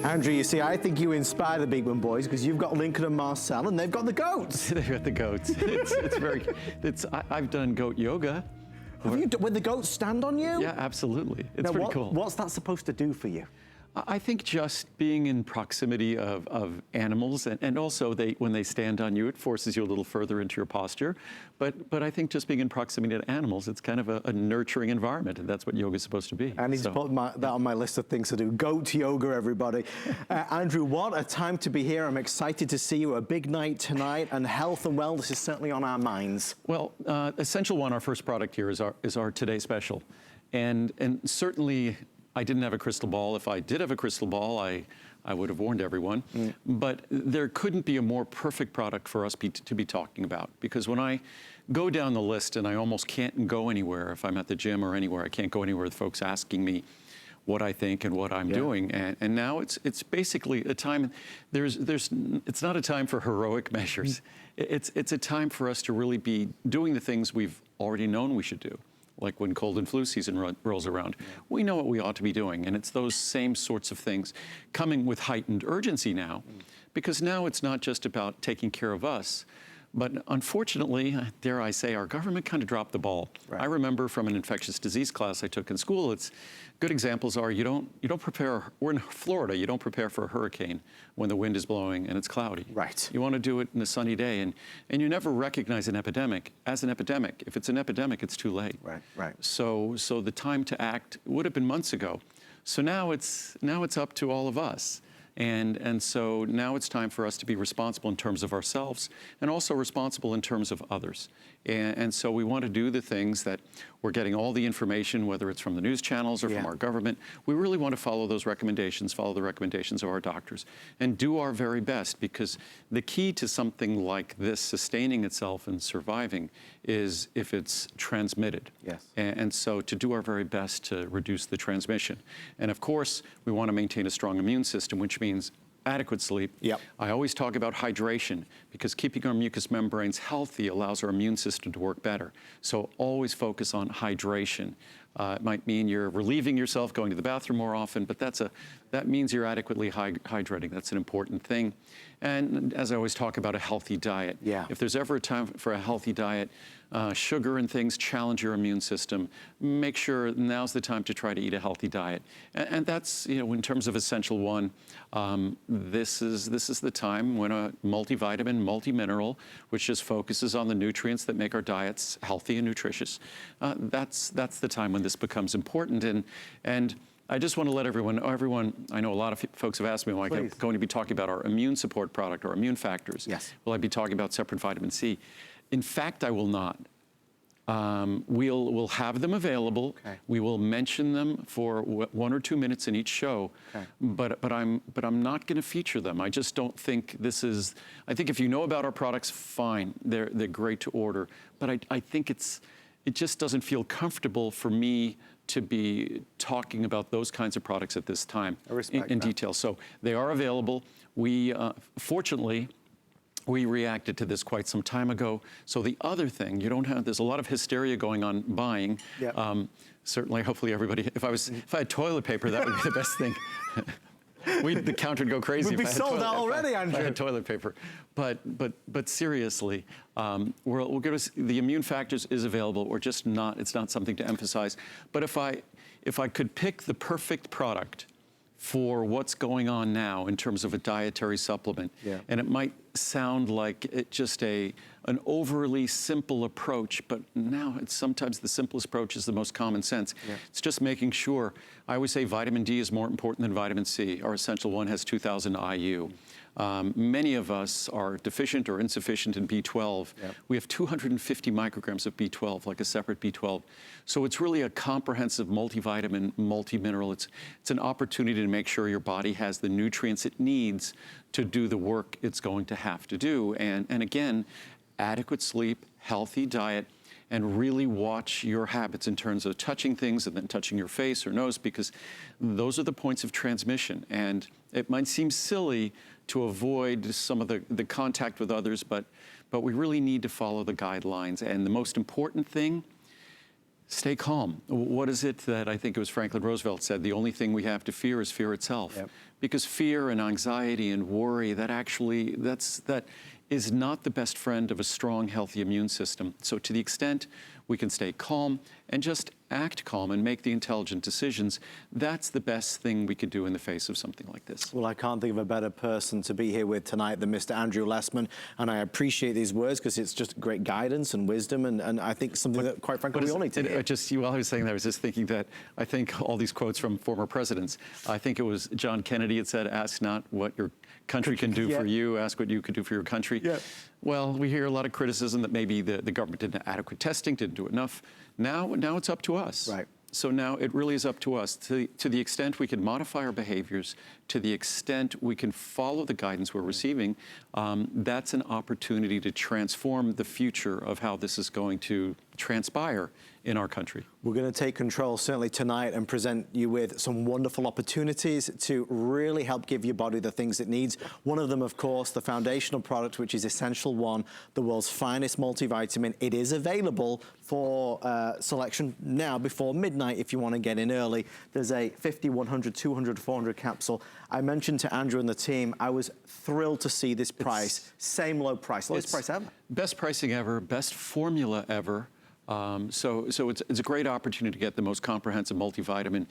Andrew, you see, I think you inspire the Big One boys because you've got Lincoln and Marcel and they've got the goats. They've got the goats. I've done goat yoga. Have you, when the goats stand on you? Yeah, absolutely. It's now, pretty cool. What's that supposed to do for you? I think just being in proximity of animals, and also when they stand on you, it forces you a little further into your posture. But I think just being in proximity to animals, it's kind of a nurturing environment, and that's what yoga is supposed to be. I need to put that on my list of things to do. Goat yoga, everybody. Andrew, what a time to be here. I'm excited to see you. A big night tonight, and health and wellness is certainly on our minds. Well, Essential One, our first product here, is our Today Special. And certainly, I didn't have a crystal ball. If I did have a crystal ball, I would have warned everyone. But there couldn't be a more perfect product for us to be talking about. Because when I go down the list, and I almost can't go anywhere, if I'm at the gym or anywhere, I can't go anywhere with folks asking me what I think and what I'm doing. And now it's basically a time, it's not a time for heroic measures. It's a time for us to really be doing the things we've already known we should do. Like when cold and flu season rolls around. We know what we ought to be doing, and it's those same sorts of things coming with heightened urgency now, because now it's not just about taking care of us, but unfortunately, dare I say, our government kind of dropped the ball. Right. I remember from an infectious disease class I took in school, good examples are you don't prepare, we're in Florida, you don't prepare for a hurricane when the wind is blowing and it's cloudy. Right. You want to do it in a sunny day, and you never recognize an epidemic as an epidemic. If it's an epidemic, it's too late. Right. So the time to act would have been months ago. So now it's up to all of us. And so now it's time for us to be responsible in terms of ourselves and also responsible in terms of others. And so we want to do the things that we're getting all the information, whether it's from the news channels or from our government. We really want to follow those recommendations, follow the recommendations of our doctors, and do our very best, because the key to something like this sustaining itself and surviving is if it's transmitted. Yes. And so to do our very best to reduce the transmission. And of course, we want to maintain a strong immune system, which means adequate sleep. Yep. I always talk about hydration, because keeping our mucous membranes healthy allows our immune system to work better. So always focus on hydration. It might mean you're relieving yourself, going to the bathroom more often, but that means you're adequately hydrating. That's an important thing. And as I always talk about, a healthy diet. Yeah. If there's ever a time for a healthy diet, sugar and things challenge your immune system. Make sure now's the time to try to eat a healthy diet. And that's, in terms of Essential One, this is the time when a multivitamin, multi-mineral, which just focuses on the nutrients that make our diets healthy and nutritious, that's the time when this becomes important. And I just want to let everyone, I know a lot of folks have asked me, am I going to be talking about our immune support product or immune factors? Yes. Will I be talking about separate vitamin C? In fact, I will not. We'll have them available. Okay. We will mention them for 1 or 2 minutes in each show. Okay. But I'm not going to feature them. I just don't think this is. I think if you know about our products, fine. They're great to order. But I think it just doesn't feel comfortable for me to be talking about those kinds of products at this time in detail. So they are available. We fortunately, we reacted to this quite some time ago. So the other thing, there's a lot of hysteria going on buying. Yep. Certainly, hopefully everybody, if I had toilet paper, that would be the best thing. The counter would go crazy. We'd be sold out already, Andrew. If I had toilet paper. But seriously, we'll give us, the immune factors is available. We're just not, it's not something to emphasize. But if I could pick the perfect product for what's going on now in terms of a dietary supplement, and it might sound like just an overly simple approach, but now it's sometimes the simplest approach is the most common sense. It's just making sure. I always say vitamin D is more important than vitamin C. Our Essential One has 2,000 IU. Many of us are deficient or insufficient in B12. We have 250 micrograms of B12, like a separate B12. So it's really a comprehensive multivitamin, multi-mineral. It's an opportunity to make sure your body has the nutrients it needs to do the work it's going to have to do. And again, adequate sleep, healthy diet, and really watch your habits in terms of touching things and then touching your face or nose, because those are the points of transmission. And it might seem silly to avoid some of the contact with others, but we really need to follow the guidelines. And the most important thing, Stay calm. What is it that I think it was Franklin Roosevelt said? The only thing we have to fear is fear itself. Yep. Because fear and anxiety and worry, that is not the best friend of a strong, healthy immune system. So to the extent we can stay calm and just act calm and make the intelligent decisions, that's the best thing we could do in the face of something like this. Well, I can't think of a better person to be here with tonight than Mr. Andrew Lessman, and I appreciate these words because it's just great guidance and wisdom, and I think something that, quite frankly, we all need to hear. While I was saying that, I was just thinking that I think all these quotes from former presidents, I think it was John Kennedy had said, ask not what your country can do for you, ask what you could do for your country. Yeah. Well, we hear a lot of criticism that maybe the government didn't have adequate testing, didn't do enough. Now it's up to us. Right. So now it really is up to us. To the extent we can modify our behaviors, to the extent we can follow the guidance we're receiving, that's an opportunity to transform the future of how this is going to transpire in our country. We're going to take control certainly tonight and present you with some wonderful opportunities to really help give your body the things it needs. One of them, of course, the foundational product, which is Essential One, the world's finest multivitamin. It is available for selection now before midnight if you want to get in early. There's a 50, 100, 200, 400 capsule. I mentioned to Andrew and the team, I was thrilled to see this price. Same low price, lowest price ever. Best pricing ever, best formula ever. So it's a great opportunity to get the most comprehensive multivitamin,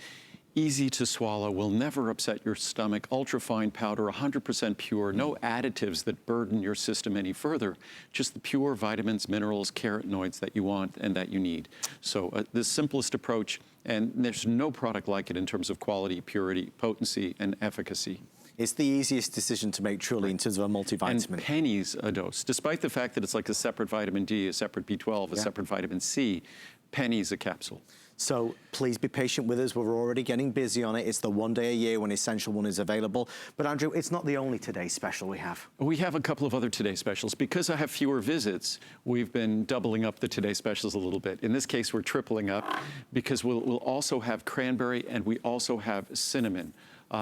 easy to swallow, will never upset your stomach, ultra-fine powder, 100% pure, no additives that burden your system any further, just the pure vitamins, minerals, carotenoids that you want and that you need. So the simplest approach, and there's no product like it in terms of quality, purity, potency, and efficacy. It's the easiest decision to make, truly, in terms of a multivitamin. And pennies a dose, despite the fact that it's like a separate vitamin D, a separate B12, a separate vitamin C, pennies a capsule. So please be patient with us. We're already getting busy on it. It's the one day a year when Essential One is available. But Andrew, it's not the only Today Special we have. We have a couple of other Today Specials. Because I have fewer visits, we've been doubling up the Today Specials a little bit. In this case, we're tripling up because we'll also have cranberry and we also have cinnamon.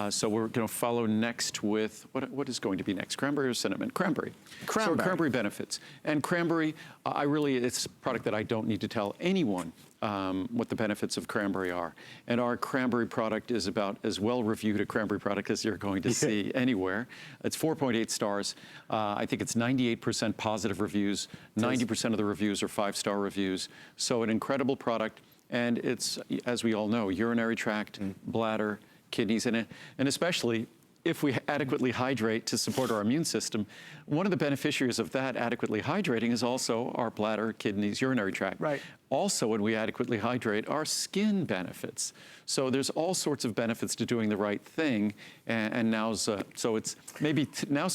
So we're going to follow next with, what is going to be next? Cranberry or cinnamon? Cranberry. Cranberry. So cranberry benefits. And cranberry, it's a product that I don't need to tell anyone what the benefits of cranberry are. And our cranberry product is about as well reviewed a cranberry product as you're going to see anywhere. It's 4.8 stars. I think it's 98% positive reviews. 90% of the reviews are 5-star reviews. So an incredible product. And it's, as we all know, urinary tract, bladder, kidneys, and especially if we adequately hydrate to support our immune system, one of the beneficiaries of that adequately hydrating is also our bladder, kidneys, urinary tract. Right. Also, when we adequately hydrate, our skin benefits. So there's all sorts of benefits to doing the right thing, and now's a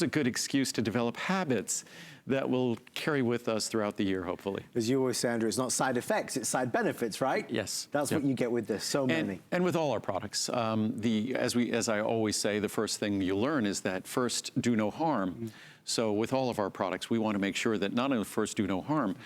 good excuse to develop habits that will carry with us throughout the year, hopefully. As you always say, Andrew, it's not side effects, it's side benefits, right? Yes. That's what you get with this, so many. And with all our products, as I always say, the first thing you learn is that first, do no harm. So with all of our products, we want to make sure that not only first do no harm,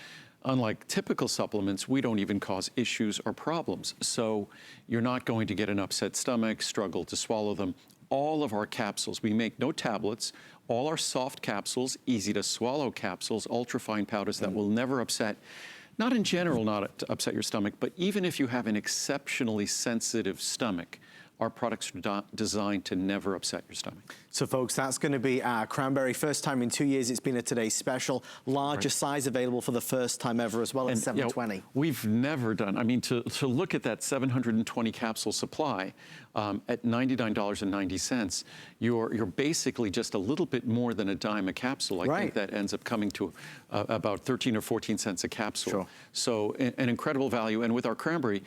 unlike typical supplements, we don't even cause issues or problems. So you're not going to get an upset stomach, struggle to swallow them. All of our capsules, we make no tablets. All our soft capsules, easy to swallow capsules, ultra-fine powders that will never upset, not in general not to upset your stomach, but even if you have an exceptionally sensitive stomach, our products are designed to never upset your stomach. So folks, that's going to be our cranberry. First time in 2 years it's been a Today Special. Larger size available for the first time ever as well at $720. We've never done, I mean, to look at that 720 capsule supply at $99.90, you're basically just a little bit more than a dime a capsule. I think that ends up coming to about 13 or 14 cents a capsule. Sure. So an incredible value. And with our cranberry,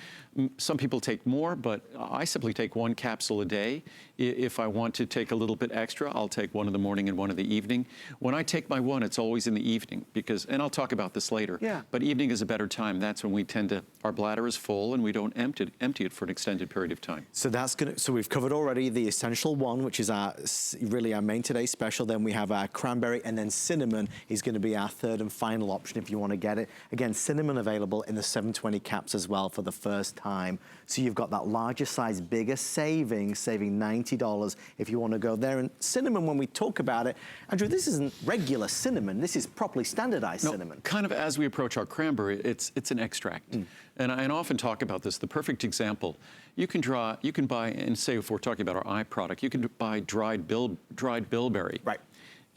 some people take more, but I simply take one capsule a day. If I want to take a little bit extra, I'll take one in the morning and one in the evening. When I take my one, it's always in the evening because, and I'll talk about this later, but evening is a better time. That's when we tend to, our bladder is full and we don't empty it for an extended period of time. So so we've covered already the Essential One, which is really our main Today Special. Then we have our cranberry, and then cinnamon is going to be our third and final option if you want to get it. Again, cinnamon available in the 720 caps as well for the first time. So you've got that larger size, bigger saving $90 if you want to go there. And cinnamon, when we talk about it, Andrew, this isn't regular cinnamon. This is properly standardized cinnamon. Kind of as we approach our cranberry, it's an extract. And I often talk about this. The perfect example, you can buy, and say if we're talking about our eye product, you can buy dried bilberry. Right.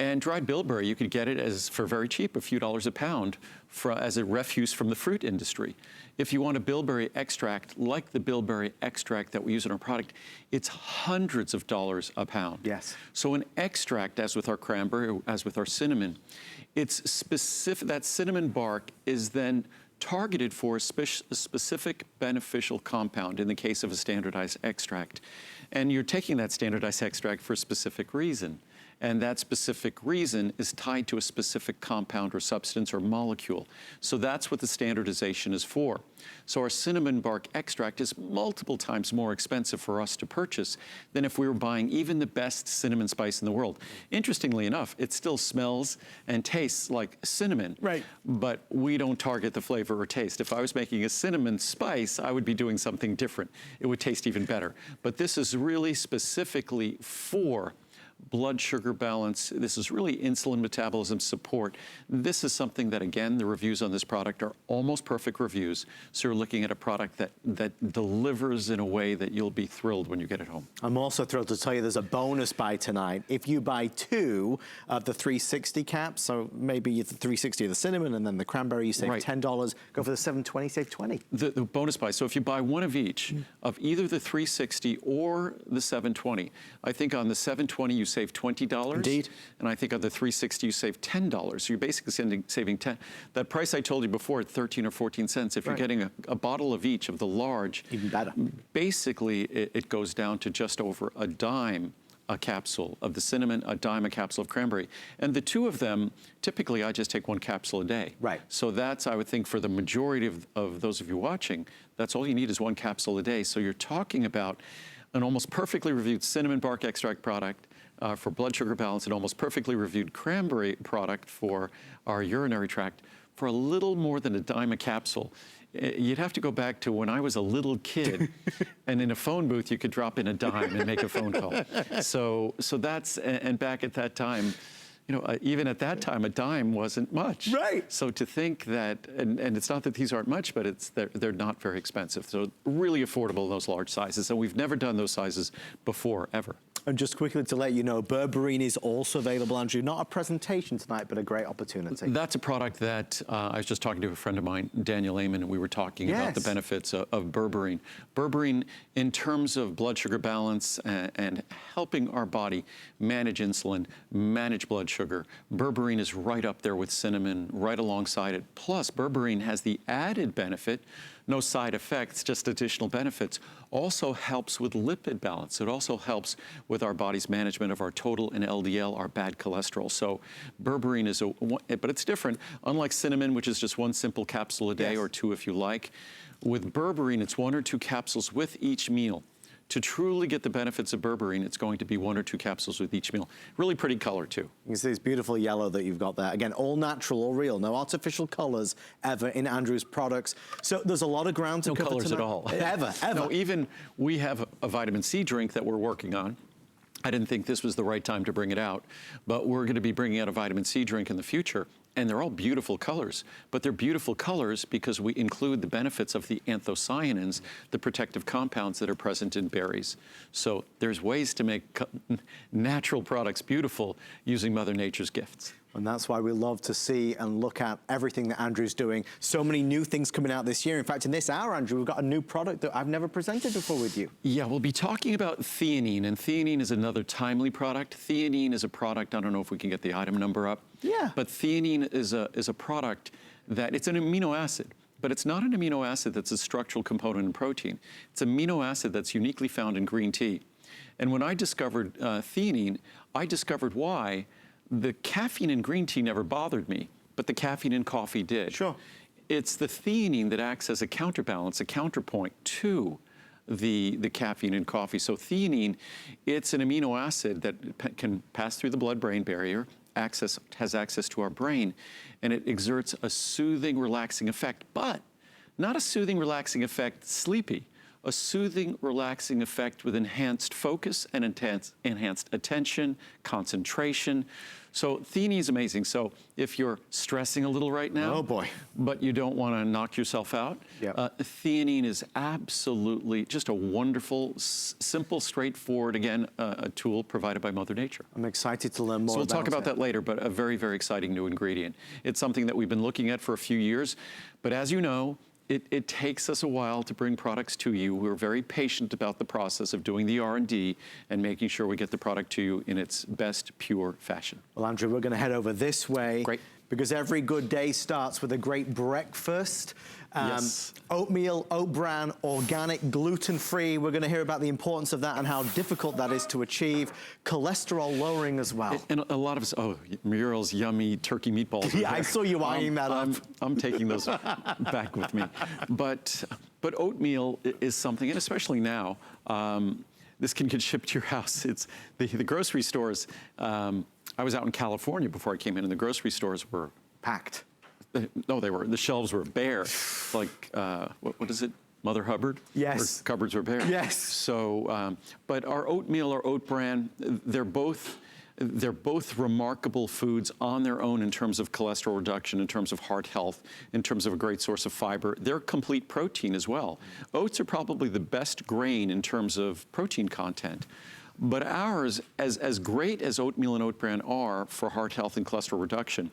And dried bilberry, you could get it for very cheap, a few dollars a pound, as a refuse from the fruit industry. If you want a bilberry extract, like the bilberry extract that we use in our product, it's hundreds of dollars a pound. Yes. So an extract, as with our cranberry, as with our cinnamon, it's specific. That cinnamon bark is then targeted for a specific beneficial compound in the case of a standardized extract. And you're taking that standardized extract for a specific reason. And that specific reason is tied to a specific compound or substance or molecule. So that's what the standardization is for. So our cinnamon bark extract is multiple times more expensive for us to purchase than if we were buying even the best cinnamon spice in the world. Interestingly enough, it still smells and tastes like cinnamon, right? But we don't target the flavor or taste. If I was making a cinnamon spice, I would be doing something different. It would taste even better. But this is really specifically for blood sugar balance. This is really insulin metabolism support. This is something that, again, the reviews on this product are almost perfect reviews. So you're looking at a product that delivers in a way that you'll be thrilled when you get it home. I'm also thrilled to tell you there's a bonus buy tonight. If you buy 2 of the 360 caps, so maybe the 360 of the cinnamon and then the cranberry, you save $10. Go for the 720, save 20. The bonus buy. So if you buy one of each, of either the 360 or the 720, I think on the 720 you save $20. Indeed. And I think on the 360 you save $10. So you're basically saving 10. That price I told you before at 13 or 14 cents, if you're getting a bottle of each of the large, even better. Basically it goes down to just over a dime a capsule of the cinnamon, a dime a capsule of cranberry. And the two of them, typically I just take 1 capsule a day. Right. So that's, I would think, for the majority of those of you watching, that's all you need is 1 capsule a day. So you're talking about an almost perfectly reviewed cinnamon bark extract product for blood sugar balance, an almost perfectly reviewed cranberry product for our urinary tract for a little more than a dime a capsule. You'd have to go back to when I was a little kid, and in a phone booth you could drop in a dime and make a phone call. So that's, and back at that time, you know, even at that time, a dime wasn't much. Right. So to think that, and it's not that these aren't much, but they're not very expensive. So really affordable in those large sizes. And we've never done those sizes before, ever. And just quickly to let you know, berberine is also available, Andrew. Not a presentation tonight, but a great opportunity. That's a product that I was just talking to a friend of mine, Daniel Lehman, and we were talking about the benefits of berberine. Berberine, in terms of blood sugar balance and helping our body manage insulin, manage blood sugar, berberine is right up there with cinnamon, right alongside it. Plus, berberine has the added benefit, no side effects, just additional benefits, also helps with lipid balance. It also helps with our body's management of our total and LDL, our bad cholesterol. So berberine is but it's different. Unlike cinnamon, which is just 1 simple capsule a day or 2 if you like, with berberine, it's 1 or 2 capsules with each meal. To truly get the benefits of berberine, it's going to be 1 or 2 capsules with each meal. Really pretty color, too. You can see this beautiful yellow that you've got there. Again, all natural, all real. No artificial colors ever in Andrew's products. So there's a lot of ground to cover colors tonight. at all. Ever. No, even we have a vitamin C drink that we're working on. I didn't think this was the right time to bring it out, but we're going to be bringing out a vitamin C drink in the future. And they're all beautiful colors, but they're beautiful colors because we include the benefits of the anthocyanins, the protective compounds that are present in berries. So there's ways to make natural products beautiful using Mother Nature's gifts. And that's why we love to see and look at everything that Andrew's doing. So many new things coming out this year. In fact, in this hour, Andrew, we've got a new product that I've never presented before with you. Yeah, we'll be talking about theanine, and theanine is another timely product. Theanine is a product, I don't know if we can get the item number up. Yeah. But theanine is a product that, it's an amino acid. But it's not an amino acid that's a structural component in protein. It's an amino acid that's uniquely found in green tea. And when I discovered theanine, I discovered why. The caffeine in green tea never bothered me, but the caffeine in coffee did. Sure. It's the theanine that acts as a counterbalance, a counterpoint to the caffeine in coffee. So theanine, it's an amino acid that can pass through the blood-brain barrier, has access to our brain, and it exerts a soothing, relaxing effect, but not a soothing, relaxing effect sleepy. a soothing, relaxing effect with enhanced focus and enhanced attention, concentration. So theanine is amazing. So if you're stressing a little right now, oh boy, but you don't want to knock yourself out, theanine is absolutely just a wonderful, simple, straightforward, again, a tool provided by Mother Nature. I'm excited to learn more. So we'll talk about that later, but a very, very exciting new ingredient. It's something that we've been looking at for a few years, but as you know, it takes us a while to bring products to you. We're very patient about the process of doing the R&D and making sure we get the product to you in its best, pure fashion. Well, Andrew, we're going to head over this way. Great. Because every good day starts with a great breakfast. Yes. Oatmeal, oat bran, organic, gluten-free. We're going to hear about the importance of that and how difficult that is to achieve. Cholesterol lowering as well. And a lot of us, Muriel's yummy turkey meatballs. Yeah, I saw you eyeing that up. I'm taking those back with me. But oatmeal is something, and especially now, this can get shipped to your house. It's the grocery stores. I was out in California before I came in, and the grocery stores were packed. No, the shelves were bare. Like, what is it? Mother Hubbard? Yes. Or cupboards were bare. Yes. So, but our oatmeal, our oat bran, they're both remarkable foods on their own in terms of cholesterol reduction, in terms of heart health, in terms of a great source of fiber. They're complete protein as well. Oats are probably the best grain in terms of protein content. But ours, as great as oatmeal and oat bran are for heart health and cholesterol reduction,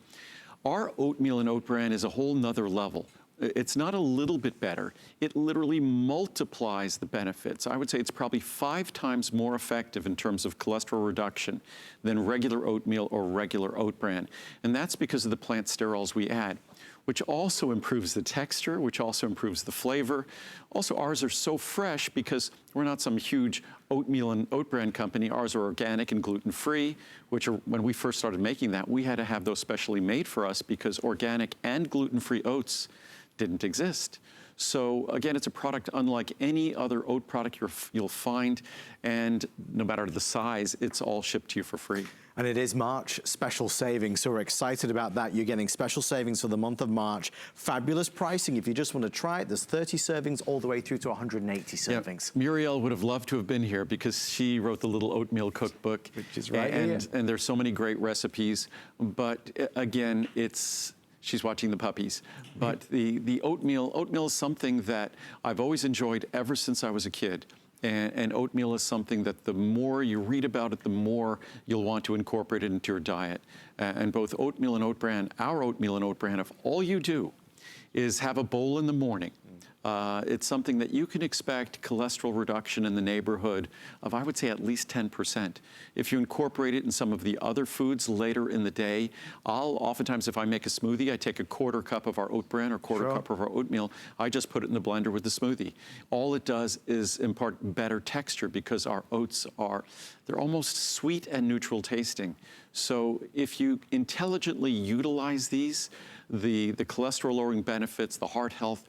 our oatmeal and oat bran is a whole nother level. It's not a little bit better. It literally multiplies the benefits. I would say it's probably 5 times more effective in terms of cholesterol reduction than regular oatmeal or regular oat bran. And that's because of the plant sterols we add, which also improves the texture, which also improves the flavor. Also, ours are so fresh because we're not some huge oatmeal and oat bran company. Ours are organic and gluten-free, which are, when we first started making that, we had to have those specially made for us because organic and gluten-free oats didn't exist. So again, it's a product unlike any other oat product you'll find, and no matter the size, it's all shipped to you for free. And it is March special savings, so we're excited about that. You're getting special savings for the month of March. Fabulous pricing. If you just want to try it, there's 30 servings all the way through to 180 servings. Yeah. Muriel would have loved to have been here because she wrote the little oatmeal cookbook. Which is right and, here. And there's so many great recipes. But again, she's watching the puppies. But the oatmeal is something that I've always enjoyed ever since I was a kid. And oatmeal is something that the more you read about it, the more you'll want to incorporate it into your diet. And both oatmeal and oat bran, our oatmeal and oat bran, if all you do is have a bowl in the morning, it's something that you can expect cholesterol reduction in the neighborhood of, I would say, at least 10%. If you incorporate it in some of the other foods later in the day, oftentimes if I make a smoothie, I take a quarter cup of our oat bran or quarter cup of our oatmeal, I just put it in the blender with the smoothie. All it does is impart better texture because our oats they're almost sweet and neutral tasting. So if you intelligently utilize these, the cholesterol lowering benefits, the heart health,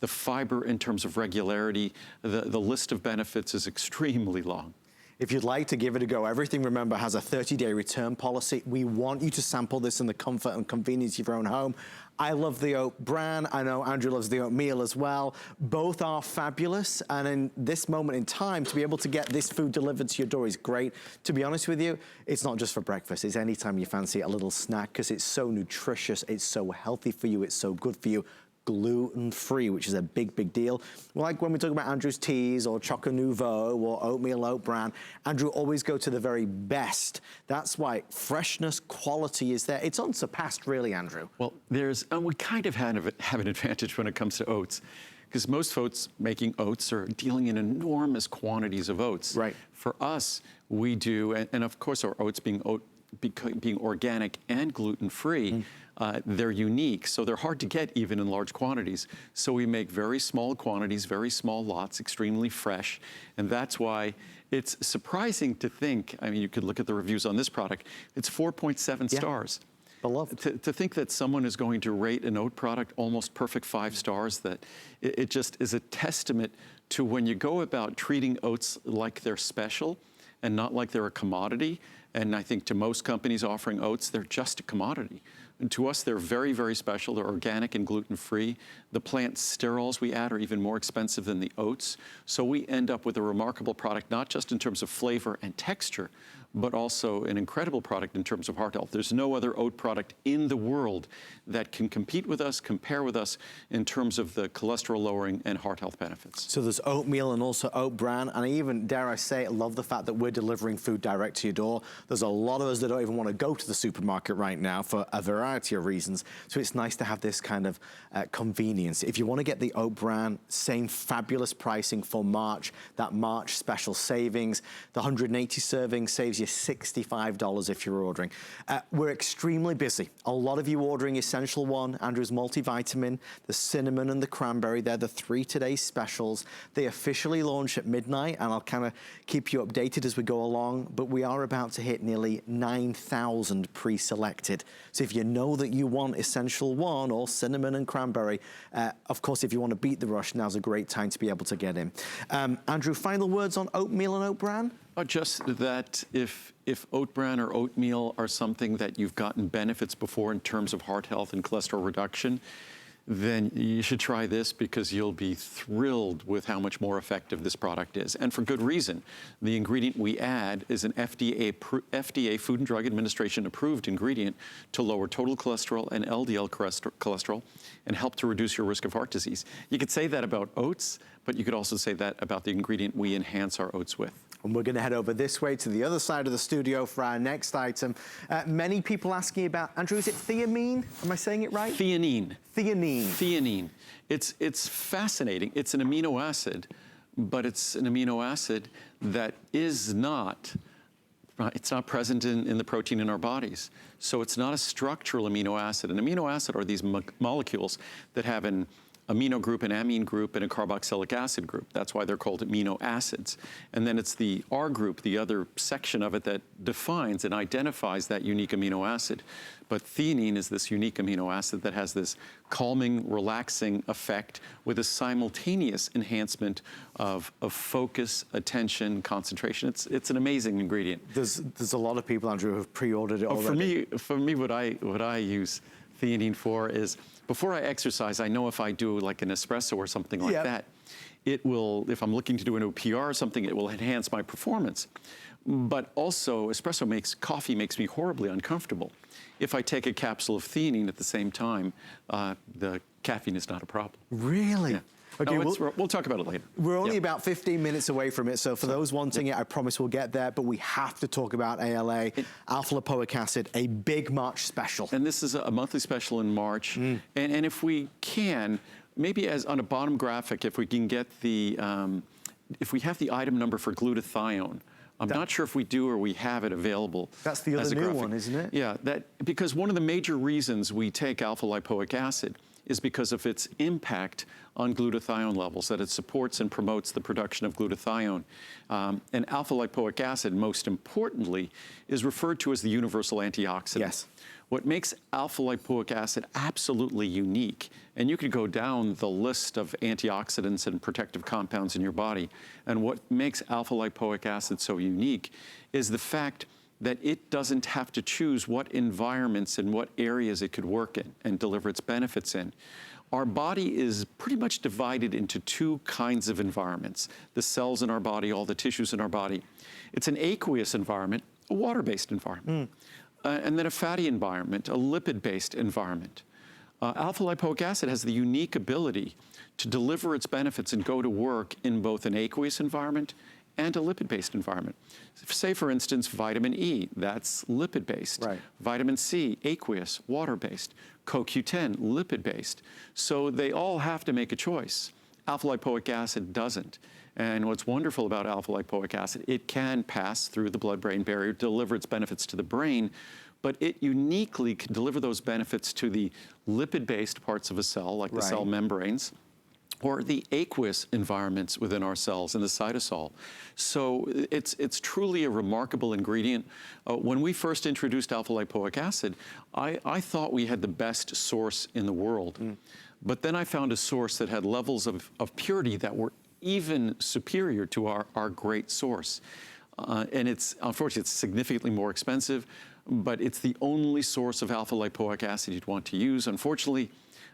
the fiber in terms of regularity, the list of benefits is extremely long. If you'd like to give it a go, everything, remember, has a 30-day return policy. We want you to sample this in the comfort and convenience of your own home. I love the oat bran. I know Andrew loves the oatmeal as well. Both are fabulous. And in this moment in time, to be able to get this food delivered to your door is great. To be honest with you, it's not just for breakfast. It's anytime you fancy a little snack because it's so nutritious. It's so healthy for you. It's so good for you. Gluten-free, which is a big, big deal. Like when we talk about Andrew's teas or Choco Nouveau or oatmeal oat bran, Andrew always go to the very best. That's why freshness, quality is there. It's unsurpassed, really, Andrew. Well, we kind of have an advantage when it comes to oats, because most folks making oats are dealing in enormous quantities of oats. Right. For us, we do, and of course our oats being organic and gluten-free, they're unique, so they're hard to get even in large quantities. So we make very small quantities, very small lots, extremely fresh, and that's why it's surprising to think, I mean, you could look at the reviews on this product, it's 4.7 stars. Beloved. To think that someone is going to rate an oat product almost perfect 5 stars, that it just is a testament to when you go about treating oats like they're special and not like they're a commodity. And I think to most companies offering oats, they're just a commodity. To us, they're very, very special. They're organic and gluten-free. The plant sterols we add are even more expensive than the oats. So we end up with a remarkable product, not just in terms of flavor and texture, but also an incredible product in terms of heart health. There's no other oat product in the world that can compete with us, compare with us in terms of the cholesterol lowering and heart health benefits. So there's oatmeal and also oat bran, and I even, dare I say, love the fact that we're delivering food direct to your door. There's a lot of us that don't even want to go to the supermarket right now for a variety of reasons. So it's nice to have this kind of convenience. If you want to get the oat bran, same fabulous pricing for March, that March special savings. The 180 servings saves you $65 if you're ordering. We're extremely busy. A lot of you ordering Essential One, Andrew's multivitamin, the cinnamon and the cranberry. They're the 3 today's specials. They officially launch at midnight, and I'll kind of keep you updated as we go along, but we are about to hit nearly 9,000 pre-selected. So if you know that you want Essential One or cinnamon and cranberry, of course, if you want to beat the rush, now's a great time to be able to get in. Andrew, final words on oatmeal and oat bran? Just that if oat bran or oatmeal are something that you've gotten benefits before in terms of heart health and cholesterol reduction, then you should try this, because you'll be thrilled with how much more effective this product is. And for good reason. The ingredient we add is an FDA Food and Drug Administration approved ingredient to lower total cholesterol and LDL cholesterol and help to reduce your risk of heart disease. You could say that about oats, but you could also say that about the ingredient we enhance our oats with. And we're going to head over this way to the other side of the studio for our next item. Many people asking about, Andrew, is it thiamine? Am I saying it right? Theanine. Theanine. Theanine. It's fascinating. It's an amino acid, but it's an amino acid that is not, it's not present in the protein in our bodies. So it's not a structural amino acid. An amino acid are these molecules that have an amino group, an amine group, and a carboxylic acid group. That's why they're called amino acids. And then it's the R group, the other section of it, that defines and identifies that unique amino acid. But theanine is this unique amino acid that has this calming, relaxing effect with a simultaneous enhancement of focus, attention, concentration. It's an amazing ingredient. There's a lot of people, Andrew, who have pre-ordered it already. For me, what I use theanine for is, before I exercise, I know if I do like an espresso or something like that, it will, if I'm looking to do a PR or something, it will enhance my performance. But also, coffee makes me horribly uncomfortable. If I take a capsule of theanine at the same time, the caffeine is not a problem. Really? Yeah. Okay, we'll talk about it later. We're only about 15 minutes away from it, so for those wanting it, I promise we'll get there, but we have to talk about ALA, alpha-lipoic acid, a big March special. And this is a monthly special in March, and if we can, maybe as on a bottom graphic, if we can get the, if we have the item number for glutathione. I'm not sure if we do or we have it available. That's the other new one, isn't it? Yeah, because one of the major reasons we take alpha-lipoic acid is because of its impact on glutathione levels, that it supports and promotes the production of glutathione. And alpha-lipoic acid, most importantly, is referred to as the universal antioxidant. Yes. What makes alpha-lipoic acid absolutely unique, and you could go down the list of antioxidants and protective compounds in your body, and what makes alpha-lipoic acid so unique is the fact that it doesn't have to choose what environments and what areas it could work in and deliver its benefits in. Our body is pretty much divided into 2 kinds of environments. The cells in our body, all the tissues in our body. It's an aqueous environment, a water-based environment. And then a fatty environment, a lipid-based environment. Alpha-lipoic acid has the unique ability to deliver its benefits and go to work in both an aqueous environment and a lipid-based environment. Say, for instance, vitamin E, that's lipid-based. Right. Vitamin C, aqueous, water-based. CoQ10, lipid-based. So they all have to make a choice. Alpha-lipoic acid doesn't. And what's wonderful about alpha-lipoic acid, it can pass through the blood-brain barrier, deliver its benefits to the brain, but it uniquely can deliver those benefits to the lipid-based parts of a cell, like the cell membranes, or the aqueous environments within our cells in the cytosol. So it's truly a remarkable ingredient. When we first introduced alpha-lipoic acid, I thought we had the best source in the world. But then I found a source that had levels of purity that were even superior to our great source. And unfortunately, it's significantly more expensive, but it's the only source of alpha lipoic acid you'd want to use. Unfortunately,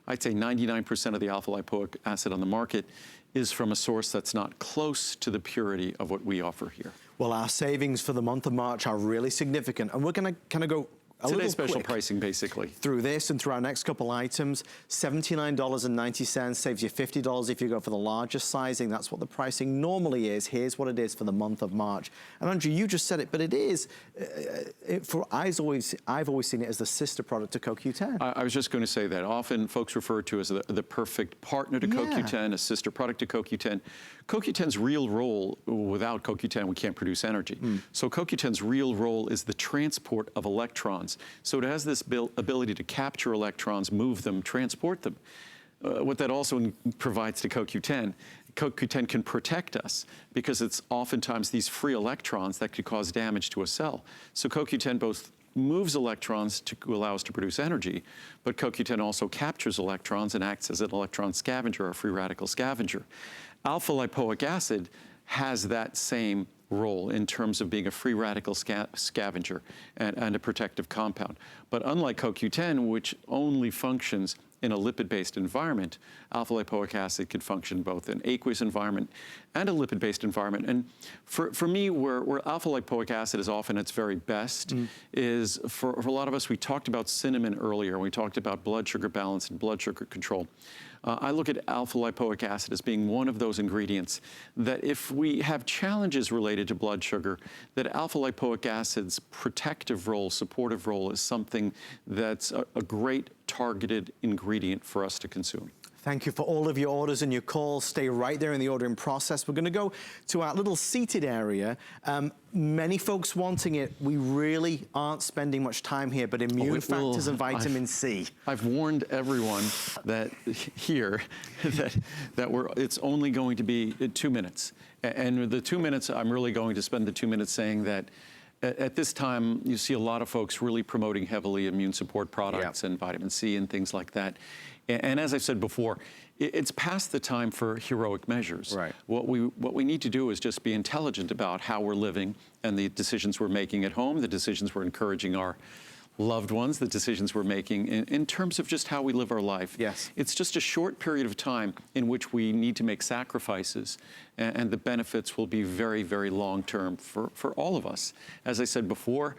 I'd say 99% of the alpha lipoic acid on the market is from a source that's not close to the purity of what we offer here. Well, our savings for the month of March are really significant, and we're going to kind of go Today's special pricing, basically. Through this and through our next couple items, $79.90 saves you $50 if you go for the largest sizing. That's what the pricing normally is. Here's what it is for the month of March. And Andrew, you just said it, but it is, I've always seen it as the sister product to CoQ10. I was just going to say that. Often folks refer to as the perfect partner to CoQ10, a sister product to CoQ10. CoQ10's real role, without CoQ10, we can't produce energy. So CoQ10's real role is the transport of electrons. So it has this ability to capture electrons, move them, transport them. What that also provides to CoQ10, CoQ10 can protect us because it's oftentimes these free electrons that could cause damage to a cell. So CoQ10 both moves electrons to allow us to produce energy, but CoQ10 also captures electrons and acts as an electron scavenger, a free radical scavenger. Alpha lipoic acid has that same role in terms of being a free radical scavenger and a protective compound. But unlike CoQ10, which only functions in a lipid-based environment, alpha lipoic acid could function both in aqueous environment and a lipid-based environment. And for me, where alpha lipoic acid is often at its very best is for a lot of us, we talked about cinnamon earlier, we talked about blood sugar balance and blood sugar control. I look at alpha lipoic acid as being one of those ingredients that if we have challenges related to blood sugar, that alpha lipoic acid's protective role, supportive role is something that's a great targeted ingredient for us to consume. Thank you for all of your orders and your calls. Stay right there in the ordering process. We're going to go to our little seated area. Many folks wanting it. We really aren't spending much time here, but immune factors and vitamin C. I've warned everyone that here that it's only going to be 2 minutes. And the 2 minutes, I'm really going to spend the 2 minutes saying that at this time, you see a lot of folks really promoting heavily immune support products and vitamin C and things like that. And as I said before, it's past the time for heroic measures. Right. What we need to do is just be intelligent about how we're living and the decisions we're making at home, the decisions we're encouraging our loved ones, the decisions we're making in terms of just how we live our life. Yes. It's just a short period of time in which we need to make sacrifices, and the benefits will be very, very long-term for all of us. As I said before,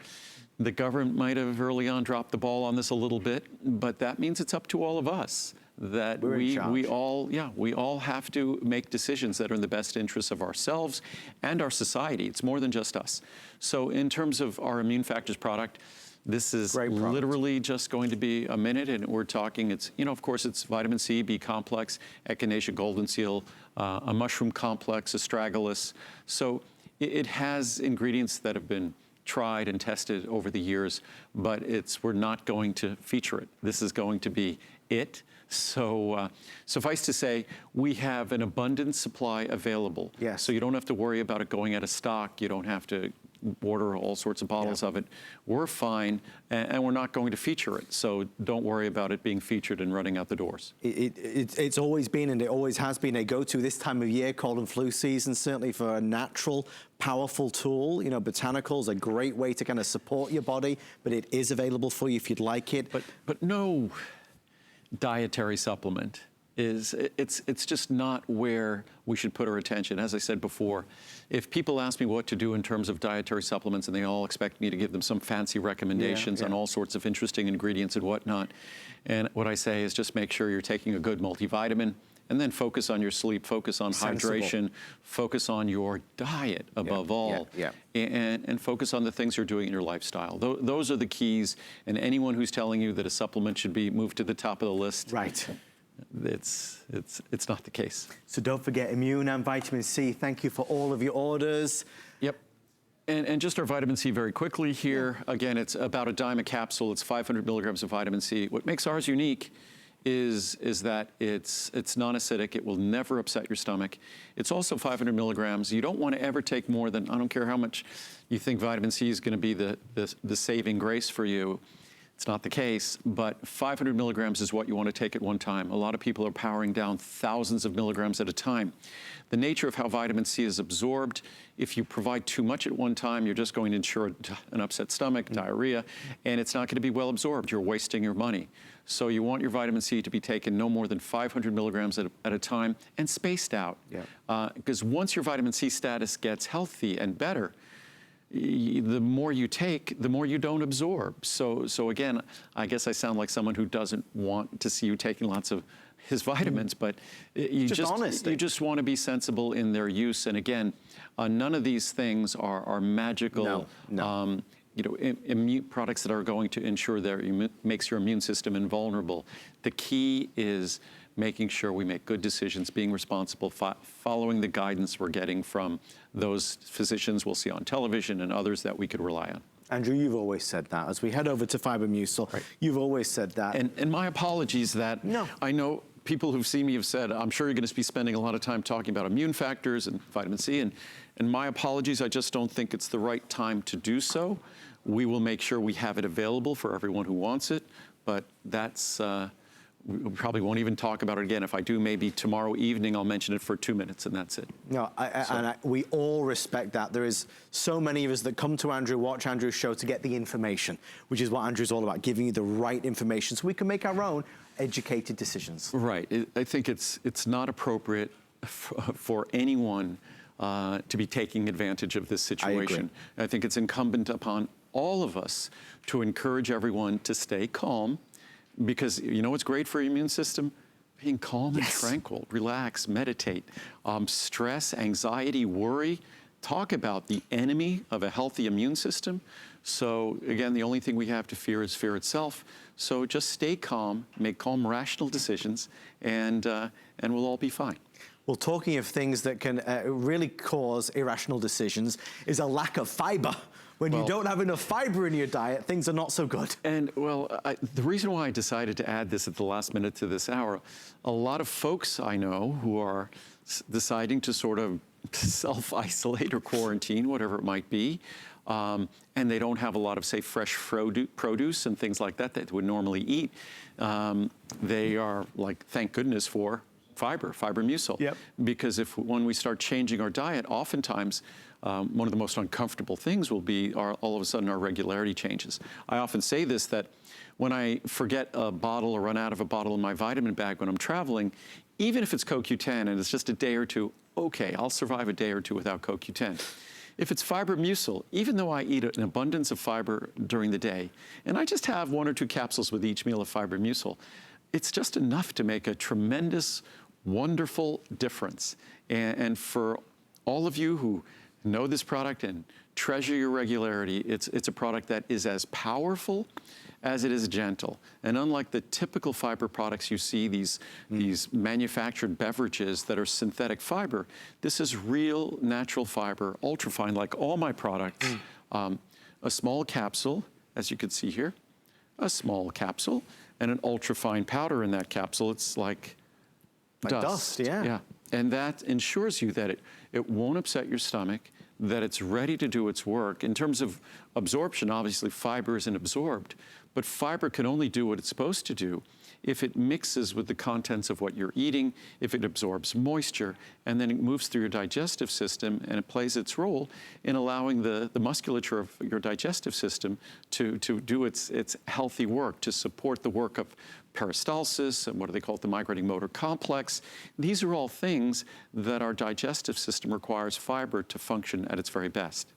the government might have early on dropped the ball on this a little bit, but that means it's up to all of us that we all have to make decisions that are in the best interests of ourselves and our society. It's more than just us. So in terms of our Immune Factors product, this is literally just going to be a minute, and we're talking, it's, of course, it's vitamin C, B complex, echinacea golden seal, a mushroom complex, astragalus. So it has ingredients that have been tried and tested over the years, but we're not going to feature it. This is going to be it. So suffice to say, we have an abundant supply available. Yes. So you don't have to worry about it going out of stock. You don't have to order all sorts of bottles of it. We're fine, and we're not going to feature it. So don't worry about it being featured and running out the doors. It's always been, and it always has been, a go-to this time of year, cold and flu season, certainly for a natural, powerful tool. Botanicals, a great way to kind of support your body, but it is available for you if you'd like it. But no dietary supplement it's just not where we should put our attention. As I said before, if people ask me what to do in terms of dietary supplements and they all expect me to give them some fancy recommendations on all sorts of interesting ingredients and whatnot, and what I say is just make sure you're taking a good multivitamin, and then focus on your sleep, focus on hydration, focus on your diet above all, and focus on the things you're doing in your lifestyle. Those are the keys, and anyone who's telling you that a supplement should be moved to the top of the list, it's not the case. So don't forget Immune and vitamin C. Thank you for all of your orders. Yep. And just our vitamin C very quickly here. Again, it's about a dime a capsule. It's 500 milligrams of vitamin C. What makes ours unique is that it's non-acidic. It will never upset your stomach. It's also 500 milligrams. You don't want to ever take more than, I don't care how much you think vitamin C is going to be the saving grace for you. It's not the case, but 500 milligrams is what you want to take at one time. A lot of people are powering down thousands of milligrams at a time. The nature of how vitamin C is absorbed, if you provide too much at one time, you're just going to ensure an upset stomach, diarrhea, and it's not going to be well absorbed. You're wasting your money. So you want your vitamin C to be taken no more than 500 milligrams at a time and spaced out. Because once your vitamin C status gets healthy and better, the more you take, the more you don't absorb. So again, I guess I sound like someone who doesn't want to see you taking lots of his vitamins, but you just want to be sensible in their use. And again, none of these things are magical. No. You know, immune products that are going to ensure that makes your immune system invulnerable. The key is making sure we make good decisions, being responsible, following the guidance we're getting from those physicians we'll see on television and others that we could rely on. Andrew, you've always said that. As we head over to Fibermucil, you've always said that. And my apologies that I know people who've seen me have said, I'm sure you're going to be spending a lot of time talking about immune factors and vitamin C, and my apologies, I just don't think it's the right time to do so. We will make sure we have it available for everyone who wants it, but that's, we probably won't even talk about it again. If I do, maybe tomorrow evening, I'll mention it for 2 minutes, and that's it. No, we all respect that. There is so many of us that come to Andrew, watch Andrew's show to get the information, which is what Andrew's all about, giving you the right information so we can make our own educated decisions. Right. I think it's not appropriate for anyone to be taking advantage of this situation. I think it's incumbent upon all of us to encourage everyone to stay calm, because you know what's great for your immune system? Being calm and tranquil, relax, meditate. Stress, anxiety, worry, talk about the enemy of a healthy immune system. So again, the only thing we have to fear is fear itself. So just stay calm, make calm, rational decisions, and we'll all be fine. Well, talking of things that can really cause irrational decisions is a lack of fiber. When you don't have enough fiber in your diet, things are not so good. And well, the reason why I decided to add this at the last minute to this hour, a lot of folks I know who are deciding to sort of self-isolate or quarantine, whatever it might be, and they don't have a lot of, say, fresh produce and things like that that they would normally eat, they are like, thank goodness for Fibermucil. Because when we start changing our diet, oftentimes one of the most uncomfortable things will be all of a sudden our regularity changes. I often say this, that when I forget a bottle or run out of a bottle in my vitamin bag when I'm traveling, even if it's CoQ10 and it's just a day or two, okay, I'll survive a day or two without CoQ10. If it's Fibermucil, even though I eat an abundance of fiber during the day, and I just have 1 or 2 capsules with each meal of Fibermucil, it's just enough to make a tremendous, wonderful difference. And for all of you who know this product and treasure your regularity, it's a product that is as powerful as it is gentle. And unlike the typical fiber products you see, these manufactured beverages that are synthetic fiber, this is real natural fiber, ultrafine, like all my products. A small capsule, as you can see here, a small capsule, and an ultrafine powder in that capsule. It's like dust. Yeah. And that ensures you that it won't upset your stomach, that it's ready to do its work. In terms of absorption, obviously fiber isn't absorbed, but fiber can only do what it's supposed to do if it mixes with the contents of what you're eating, if it absorbs moisture, and then it moves through your digestive system, and it plays its role in allowing the musculature of your digestive system to do its healthy work, to support the work of peristalsis, and what do they call it, the migrating motor complex. These are all things that our digestive system requires fiber to function at its very best.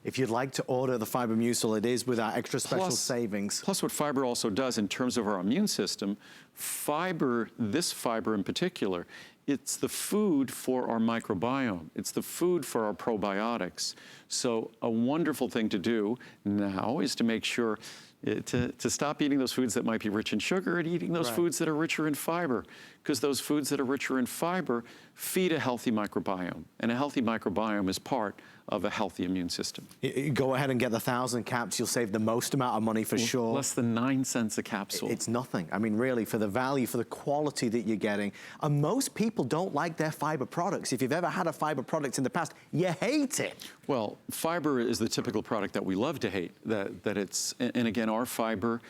If you'd like to order the Fibermucil, it is with our extra special savings. Plus what fiber also does in terms of our immune system, this fiber in particular, it's the food for our microbiome. It's the food for our probiotics. So a wonderful thing to do now is to make sure to stop eating those foods that might be rich in sugar and eating those foods that are richer in fiber, because those foods that are richer in fiber feed a healthy microbiome, and a healthy microbiome is part of a healthy immune system. You go ahead and get the 1,000 caps, you'll save the most amount of money for sure. Less than 9 cents a capsule. It's nothing. I mean, really, for the value, for the quality that you're getting. And most people don't like their fiber products. If you've ever had a fiber product in the past, you hate it. Well, fiber is the typical product that we love to hate, and again, our fiber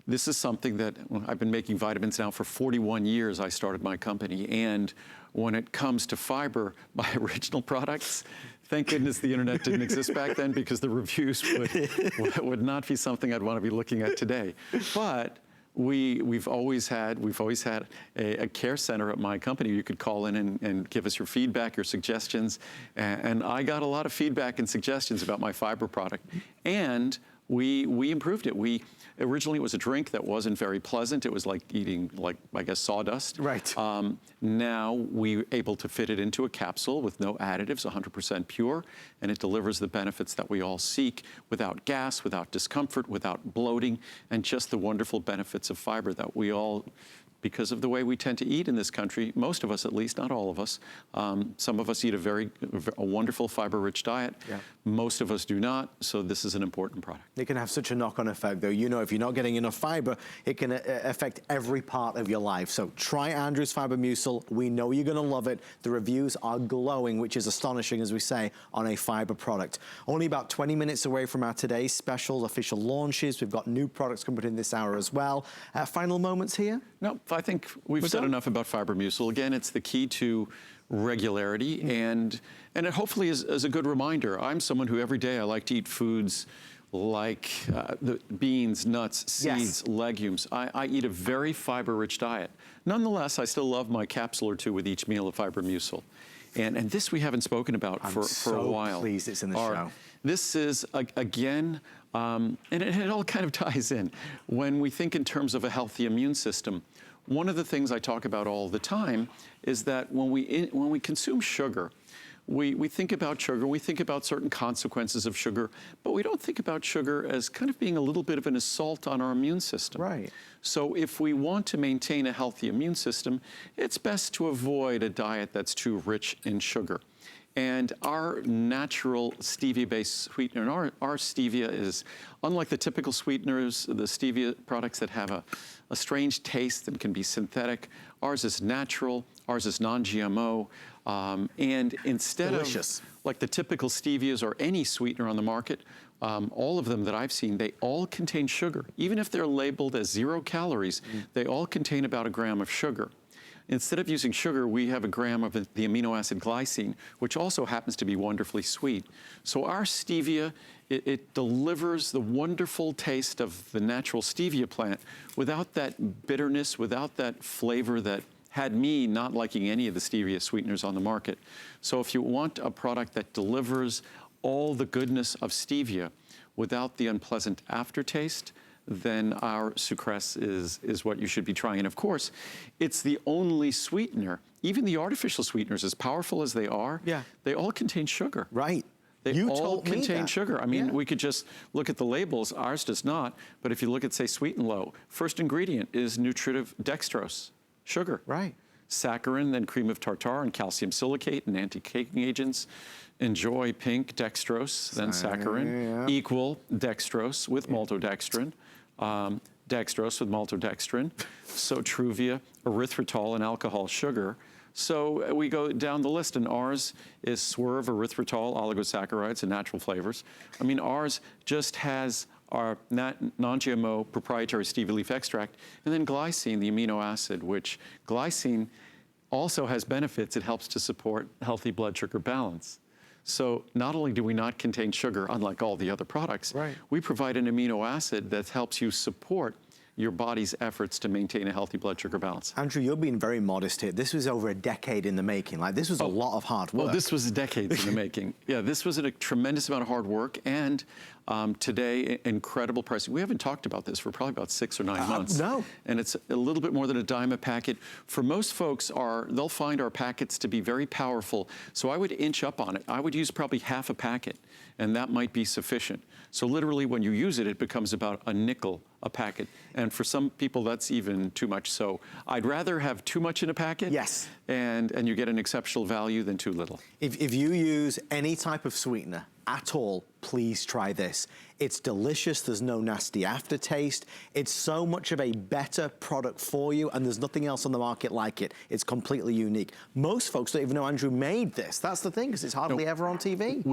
this is something that I've been making vitamins now for 41 years. I started my company, and when it comes to fiber, my original products, thank goodness the internet didn't exist back then, because the reviews would not be something I'd want to be looking at today. But we've always had a care center at my company. You could call in and give us your feedback, your suggestions, and I got a lot of feedback and suggestions about my fiber product, and we improved it. Originally, it was a drink that wasn't very pleasant. It was like eating, I guess, sawdust. Right. Now we're able to fit it into a capsule with no additives, 100% pure, and it delivers the benefits that we all seek without gas, without discomfort, without bloating, and just the wonderful benefits of fiber that we all, because of the way we tend to eat in this country, most of us at least, not all of us. Some of us eat a wonderful fiber-rich diet. Yeah. Most of us do not, so this is an important product. It can have such a knock-on effect, though. You know, if you're not getting enough fiber, it can affect every part of your life. So try Andrew's Fiber Mucil. We know you're going to love it. The reviews are glowing, which is astonishing, as we say, on a fiber product. Only about 20 minutes away from our today's special official launches. We've got new products coming in this hour as well. Final moments here? No, I think we've said enough about Fiber Mucil. Again, it's the key to regularity, and it hopefully is a good reminder. I'm someone who every day I like to eat foods like the beans, nuts, seeds, legumes. I eat a very fiber-rich diet. Nonetheless, I still love my capsule or two with each meal of Fiber Mucil. And this we haven't spoken about for a while. I'm so pleased it's in the show. This is, again, and it all kind of ties in. When we think in terms of a healthy immune system, one of the things I talk about all the time is that when we consume sugar, we think about sugar, we think about certain consequences of sugar, but we don't think about sugar as kind of being a little bit of an assault on our immune system. Right. So if we want to maintain a healthy immune system, it's best to avoid a diet that's too rich in sugar. And our natural stevia-based sweetener, and our stevia is, unlike the typical sweeteners, the stevia products that have a strange taste and can be synthetic, ours is natural, ours is non-GMO, and instead of like the typical stevias or any sweetener on the market, all of them that I've seen, they all contain sugar. Even if they're labeled as 0 calories, they all contain about 1 gram of sugar. Instead of using sugar, we have 1 gram of the amino acid glycine, which also happens to be wonderfully sweet. So our stevia, it delivers the wonderful taste of the natural stevia plant without that bitterness, without that flavor that had me not liking any of the stevia sweeteners on the market. So if you want a product that delivers all the goodness of stevia without the unpleasant aftertaste, then our sucrose is what you should be trying. And of course, it's the only sweetener, even the artificial sweeteners, as powerful as they are, they all contain sugar. Right. They all contain sugar. I mean, we could just look at the labels. Ours does not. But if you look at, say, Sweet and Low, first ingredient is nutritive dextrose, sugar. Right. Saccharin, then cream of tartar and calcium silicate and anti-caking agents. Enjoy pink dextrose, then saccharin. Equal dextrose with maltodextrin. Dextrose with maltodextrin. Sotruvia, erythritol, and alcohol sugar. So we go down the list, and ours is Swerve, erythritol, oligosaccharides, and natural flavors. I mean, ours just has our non-GMO proprietary stevia leaf extract, and then glycine, the amino acid, which glycine also has benefits. It helps to support healthy blood sugar balance. So not only do we not contain sugar, unlike all the other products, we provide an amino acid that helps you support your body's efforts to maintain a healthy blood sugar balance. Andrew, you're being very modest here. This was over a decade in the making. Like, this was a lot of hard work. Well, this was decades in the making. Yeah, this was a tremendous amount of hard work, and today, incredible pricing. We haven't talked about this for probably about 6 or 9 months. No. And it's a little bit more than $0.10 a packet. For most folks, they'll find our packets to be very powerful, so I would inch up on it. I would use probably half a packet, and that might be sufficient. So literally, when you use it, it becomes about a nickel a packet. And for some people, that's even too much. So I'd rather have too much in a packet, and you get an exceptional value, than too little. If you use any type of sweetener at all, please try this. It's delicious. There's no nasty aftertaste. It's so much of a better product for you, and there's nothing else on the market like it. It's completely unique. Most folks don't even know Andrew made this. That's the thing, because it's hardly ever on TV.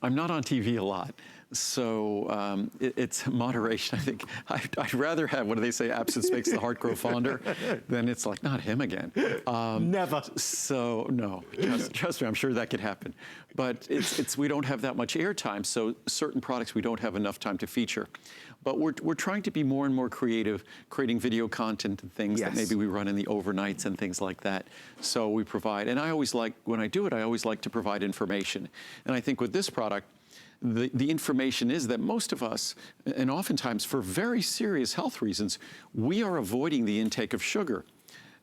I'm not on TV a lot. So it's moderation. I think I'd rather have, what do they say, absence makes the heart grow fonder, than it's like, not him again. Never. So no, trust me, I'm sure that could happen. But we don't have that much airtime, so certain products we don't have enough time to feature. But we're trying to be more and more creative, creating video content and things that maybe we run in the overnights and things like that. So we provide, and I always like, when I do it, I always like to provide information. And I think with this product, the information is that most of us, and oftentimes for very serious health reasons, we are avoiding the intake of sugar.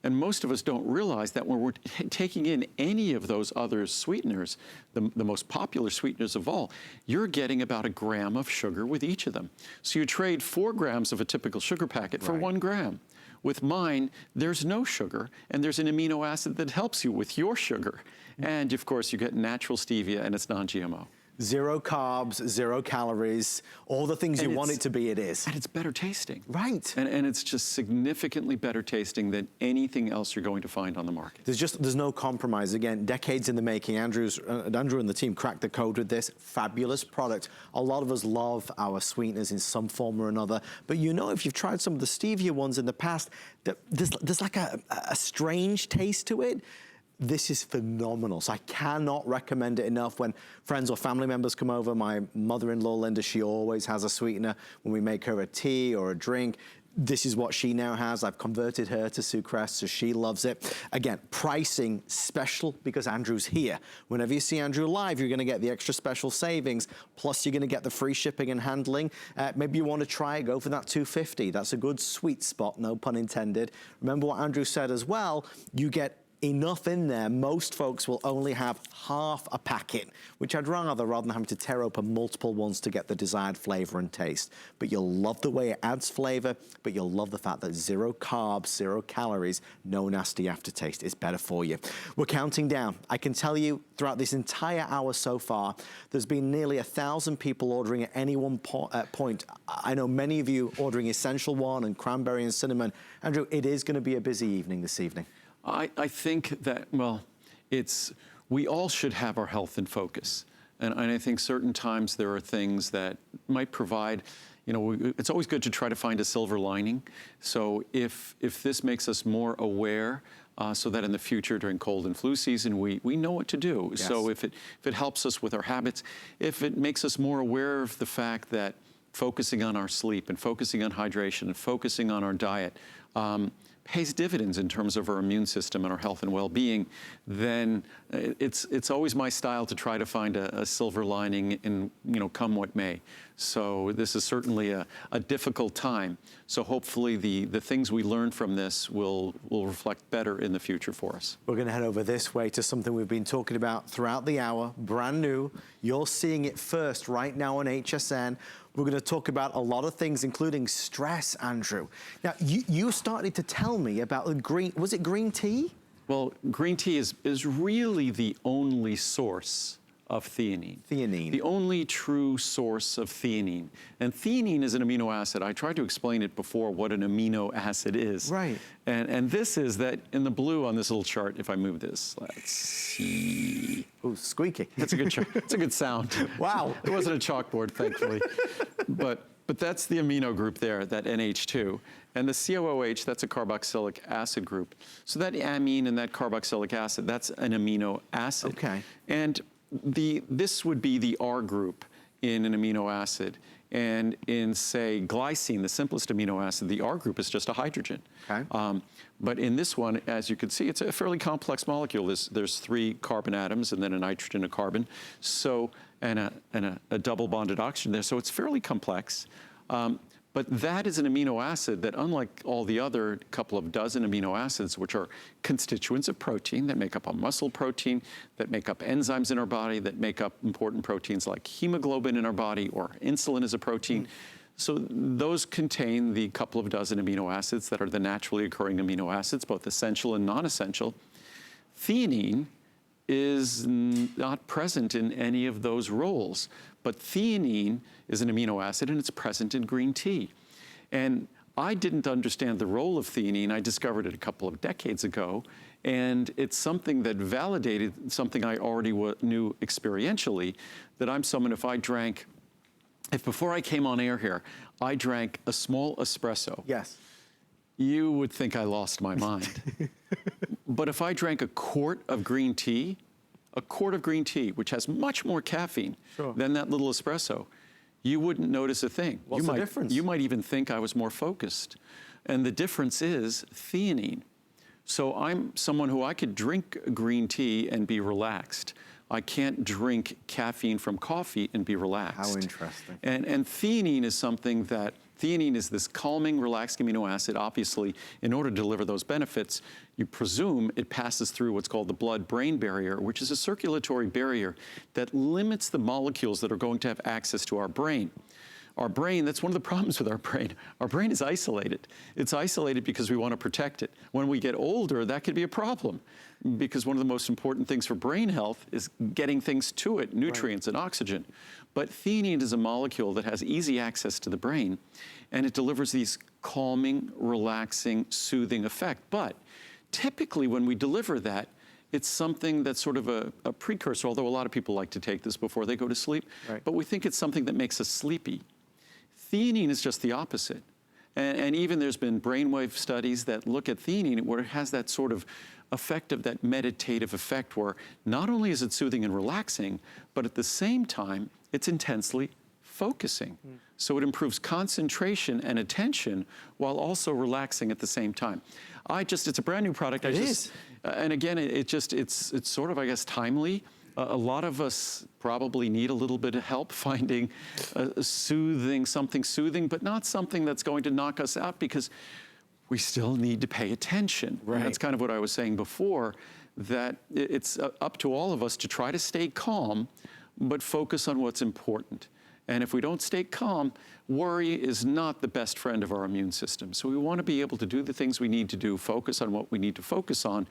And most of us don't realize that when we're taking in any of those other sweeteners, the most popular sweeteners of all, you're getting about 1 gram of sugar with each of them. So you trade 4 grams of a typical sugar packet for 1 gram. With mine, there's no sugar, and there's an amino acid that helps you with your sugar. And of course, you get natural stevia, and it's non-GMO. 0 carbs, 0 calories, all the things you want it to be, it is. And it's better tasting. Right. And it's just significantly better tasting than anything else you're going to find on the market. There's no compromise. Again, decades in the making. Andrew and the team cracked the code with this. Fabulous product. A lot of us love our sweeteners in some form or another. But you know, if you've tried some of the stevia ones in the past, there's like a strange taste to it. This is phenomenal. So I cannot recommend it enough. When friends or family members come over, my mother-in-law, Linda, she always has a sweetener when we make her a tea or a drink. This is what she now has. I've converted her to Sucrest, so she loves it. Again, pricing special because Andrew's here. Whenever you see Andrew live, you're gonna get the extra special savings, plus you're gonna get the free shipping and handling. Maybe you wanna try, go for that $250. That's a good sweet spot, no pun intended. Remember what Andrew said as well, you get enough in there. Most folks will only have half a packet, which I'd rather than having to tear open multiple ones to get the desired flavor and taste. But you'll love the way it adds flavor, but you'll love the fact that 0 carbs, 0 calories, no nasty aftertaste. It's better for you. We're counting down. I can tell you throughout this entire hour so far, there's been nearly 1,000 people ordering at any one point. I know many of you ordering Essential One and Cranberry and Cinnamon. Andrew, it is gonna be a busy evening this evening. I think that, well, we all should have our health in focus. And I think certain times there are things that might provide, you know, it's always good to try to find a silver lining. So if this makes us more aware, so that in the future during cold and flu season, we know what to do. Yes. So if it helps us with our habits, if it makes us more aware of the fact that focusing on our sleep and focusing on hydration and focusing on our diet, pays dividends in terms of our immune system and our health and well-being, then it's always my style to try to find a silver lining in, you know, come what may. So this is certainly a difficult time. So hopefully the things we learn from this will reflect better in the future for us. We're gonna head over this way to something we've been talking about throughout the hour, brand new. You're seeing it first right now on HSN. We're going to talk about a lot of things, including stress, Andrew. Now, you started to tell me about the was it green tea? Well, green tea is really the only source of theanine. Theanine. The only true source of theanine. And theanine is an amino acid. I tried to explain it before what an amino acid is. Right. And this is that in the blue on this little chart, if I move this, let's see. Oh, squeaky. That's a good chart. It's a good sound. Wow. It wasn't a chalkboard, thankfully. But that's the amino group there, that NH2. And the COOH, that's a carboxylic acid group. So that amine and that carboxylic acid, that's an amino acid. Okay. And this would be the R group in an amino acid. And in, say, glycine, the simplest amino acid, the R group is just a hydrogen. Okay. But in this one, as you can see, it's a fairly complex molecule. There's 3 carbon atoms and then a nitrogen, a carbon, so and a double bonded oxygen there. So it's fairly complex. But that is an amino acid that, unlike all the other couple of dozen amino acids, which are constituents of protein that make up a muscle protein, that make up enzymes in our body, that make up important proteins like hemoglobin in our body, or insulin is a protein. So those contain the couple of dozen amino acids that are the naturally occurring amino acids, both essential and non-essential. Theanine is not present in any of those roles. But theanine is an amino acid, and it's present in green tea. And I didn't understand the role of theanine. I discovered it a couple of decades ago, and it's something that validated something I already knew experientially, that I'm someone, if I drank if before I came on air here, I drank a small espresso, Yes. you would think I lost my mind. But if I drank a quart of green tea, which has much more caffeine than that little espresso, you wouldn't notice a thing. What's the difference? You might even think I was more focused. And the difference is theanine. So I'm someone who I could drink green tea and be relaxed. I can't drink caffeine from coffee and be relaxed. How interesting. And theanine is something that, theanine is this calming, relaxing amino acid. Obviously, in order to deliver those benefits, you presume it passes through what's called the blood-brain barrier, which is a circulatory barrier that limits the molecules that are going to have access to our brain. Our brain, that's one of the problems with our brain. Our brain is isolated. It's isolated because we want to protect it. When we get older, that could be a problem because one of the most important things for brain health is getting things to it, nutrients and oxygen. But theanine is a molecule that has easy access to the brain, and it delivers these calming, relaxing, soothing effect. But typically when we deliver that, it's something that's sort of a precursor, although a lot of people like to take this before they go to sleep, but we think it's something that makes us sleepy. Theanine is just the opposite. And even there's been brainwave studies that look at theanine where it has that sort of effect of that meditative effect where not only is it soothing and relaxing, but at the same time, it's intensely focusing. So it improves concentration and attention while also relaxing at the same time. It's a brand new product. It is. And again, it's sort of, I guess, timely. A lot of us probably need a little bit of help finding something soothing, but not something that's going to knock us out because we still need to pay attention. Right. And that's kind of what I was saying before, that it's up to all of us to try to stay calm, but focus on what's important. And if we don't stay calm, worry is not the best friend of our immune system. So we want to be able to do the things we need to do, focus on what we need to focus on,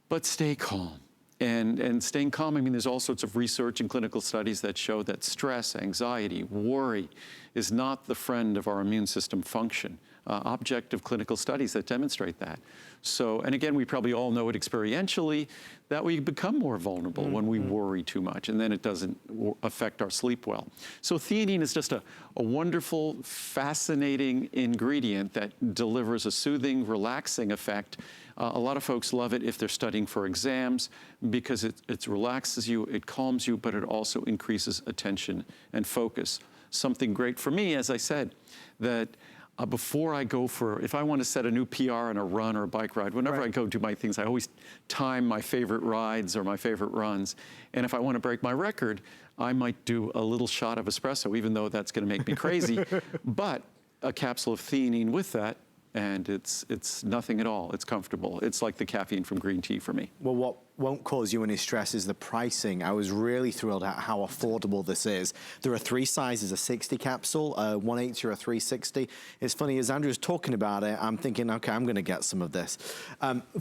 but stay calm. And staying calm, I mean, there's all sorts of research and clinical studies that show that stress, anxiety, worry is not the friend of our immune system function. Objective clinical studies that demonstrate that. So, and again, we probably all know it experientially, that we become more vulnerable when we worry too much, and then it doesn't affect our sleep well. So theanine is just a wonderful, fascinating ingredient that delivers a soothing, relaxing effect. A lot of folks love it if they're studying for exams because it relaxes you, it calms you, but it also increases attention and focus. Something great for me, as I said, that before I go if I want to set a new PR on a run or a bike ride, whenever I go do my things, I always time my favorite rides or my favorite runs. And if I want to break my record, I might do a little shot of espresso, even though that's going to make me crazy. But a capsule of theanine with that, and it's nothing at all. It's comfortable. It's like the caffeine from green tea for me. Well, what won't cause you any stress is the pricing. I was really thrilled at how affordable this is. There are 3 sizes, a 60 capsule, a 180 or a 360. It's funny, as Andrew's talking about it, I'm thinking, okay, I'm gonna get some of this.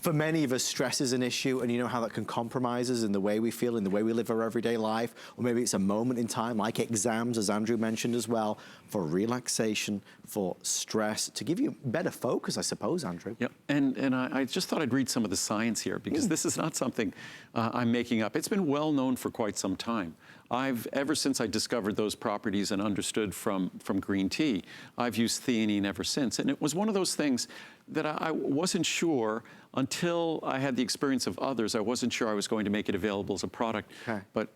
For many of us, stress is an issue, and you know how that can compromise us in the way we feel, in the way we live our everyday life, or maybe it's a moment in time, like exams, as Andrew mentioned as well, for relaxation, for stress, to give you better focus, I suppose, Andrew. Yep, and I just thought I'd read some of the science here, because this is not something I'm making up. It's been well known for quite some time. Ever since I discovered those properties and understood from green tea, I've used theanine ever since. And it was one of those things that I wasn't sure until I had the experience of others. I wasn't sure I was going to make it available as a product, but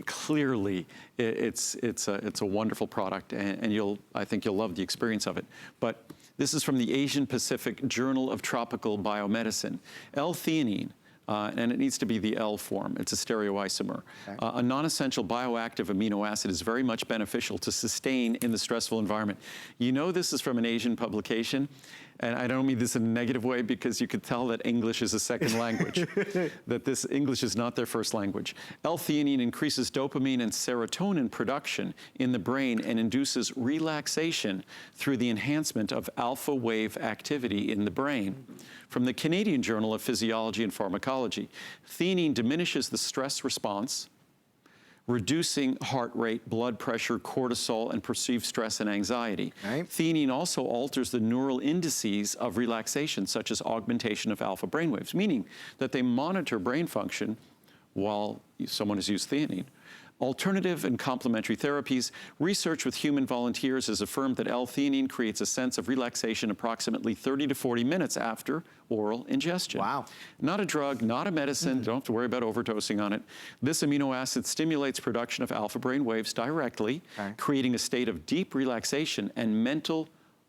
clearly it's a wonderful product, and I think you'll love the experience of it. But this is from the Asian Pacific Journal of Tropical Biomedicine. L-theanine, and it needs to be the L form. It's a stereoisomer. A non-essential bioactive amino acid is very much beneficial to sustain in the stressful environment. You know this is from an Asian publication, and I don't mean this in a negative way, because you could tell that English is a second language, that this English is not their first language. L-theanine increases dopamine and serotonin production in the brain and induces relaxation through the enhancement of alpha wave activity in the brain. From the Canadian Journal of Physiology and Pharmacology, theanine diminishes the stress response, reducing heart rate, blood pressure, cortisol, and perceived stress and anxiety. Theanine also alters the neural indices of relaxation, such as augmentation of alpha brainwaves, meaning that they monitor brain function while someone has used theanine. Alternative and complementary therapies. Research with human volunteers has affirmed that L-theanine creates a sense of relaxation approximately 30 to 40 minutes after oral ingestion. Wow. Not a drug, not a medicine, don't have to worry about overdosing on it. This amino acid stimulates production of alpha brain waves directly, creating a state of deep relaxation and mental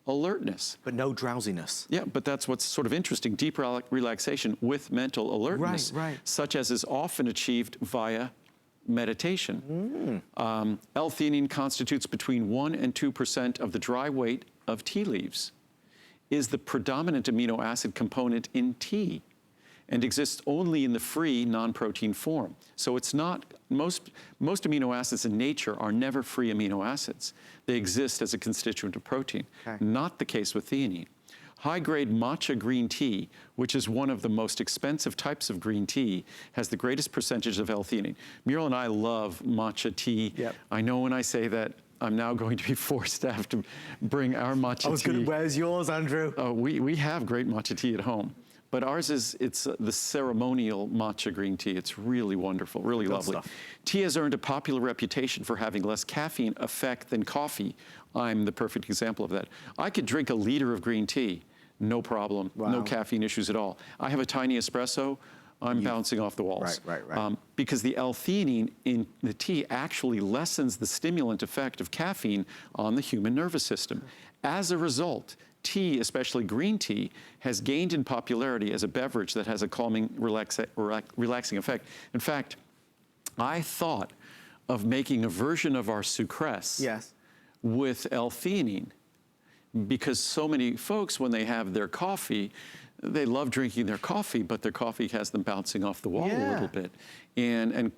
alertness. But no drowsiness. Yeah, but that's what's sort of interesting, deep relaxation with mental alertness, such as is often achieved via meditation. L-theanine constitutes between 1% and 2% of the dry weight of tea leaves, is the predominant amino acid component in tea, and exists only in the free non-protein form. So it's not, most amino acids in nature are never free amino acids. They exist as a constituent of protein. Not the case with theanine. High-grade matcha green tea, which is one of the most expensive types of green tea, has the greatest percentage of L-theanine. Muriel and I love matcha tea. I know when I say that, I'm now going to be forced to have to bring our matcha tea. Where's yours, Andrew? We have great matcha tea at home. But ours it's the ceremonial matcha green tea. It's really wonderful, really lovely. Tea has earned a popular reputation for having less caffeine effect than coffee. I'm the perfect example of that. I could drink a liter of green tea, no problem, no caffeine issues at all. I have a tiny espresso, I'm bouncing off the walls. Because the L-theanine in the tea actually lessens the stimulant effect of caffeine on the human nervous system. As a result, tea, especially green tea, has gained in popularity as a beverage that has a calming, relaxing effect. In fact, I thought of making a version of our sucrese with L-theanine, because so many folks, when they have their coffee, they love drinking their coffee, but their coffee has them bouncing off the wall a little bit. And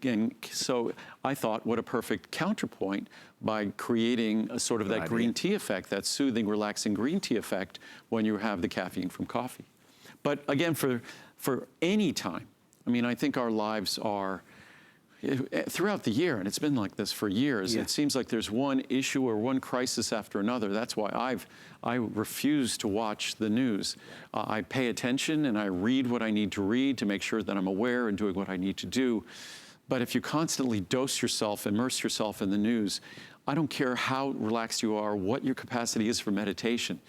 so I thought, what a perfect counterpoint by creating a sort of that green tea effect, that soothing, relaxing green tea effect when you have the caffeine from coffee. But again, for any time, I mean, I think our lives are, throughout the year, and it's been like this for years, it seems like there's one issue or one crisis after another. That's why I refuse to watch the news. I pay attention and I read what I need to read to make sure that I'm aware and doing what I need to do. But if you constantly dose yourself, immerse yourself in the news, I don't care how relaxed you are, what your capacity is for meditation,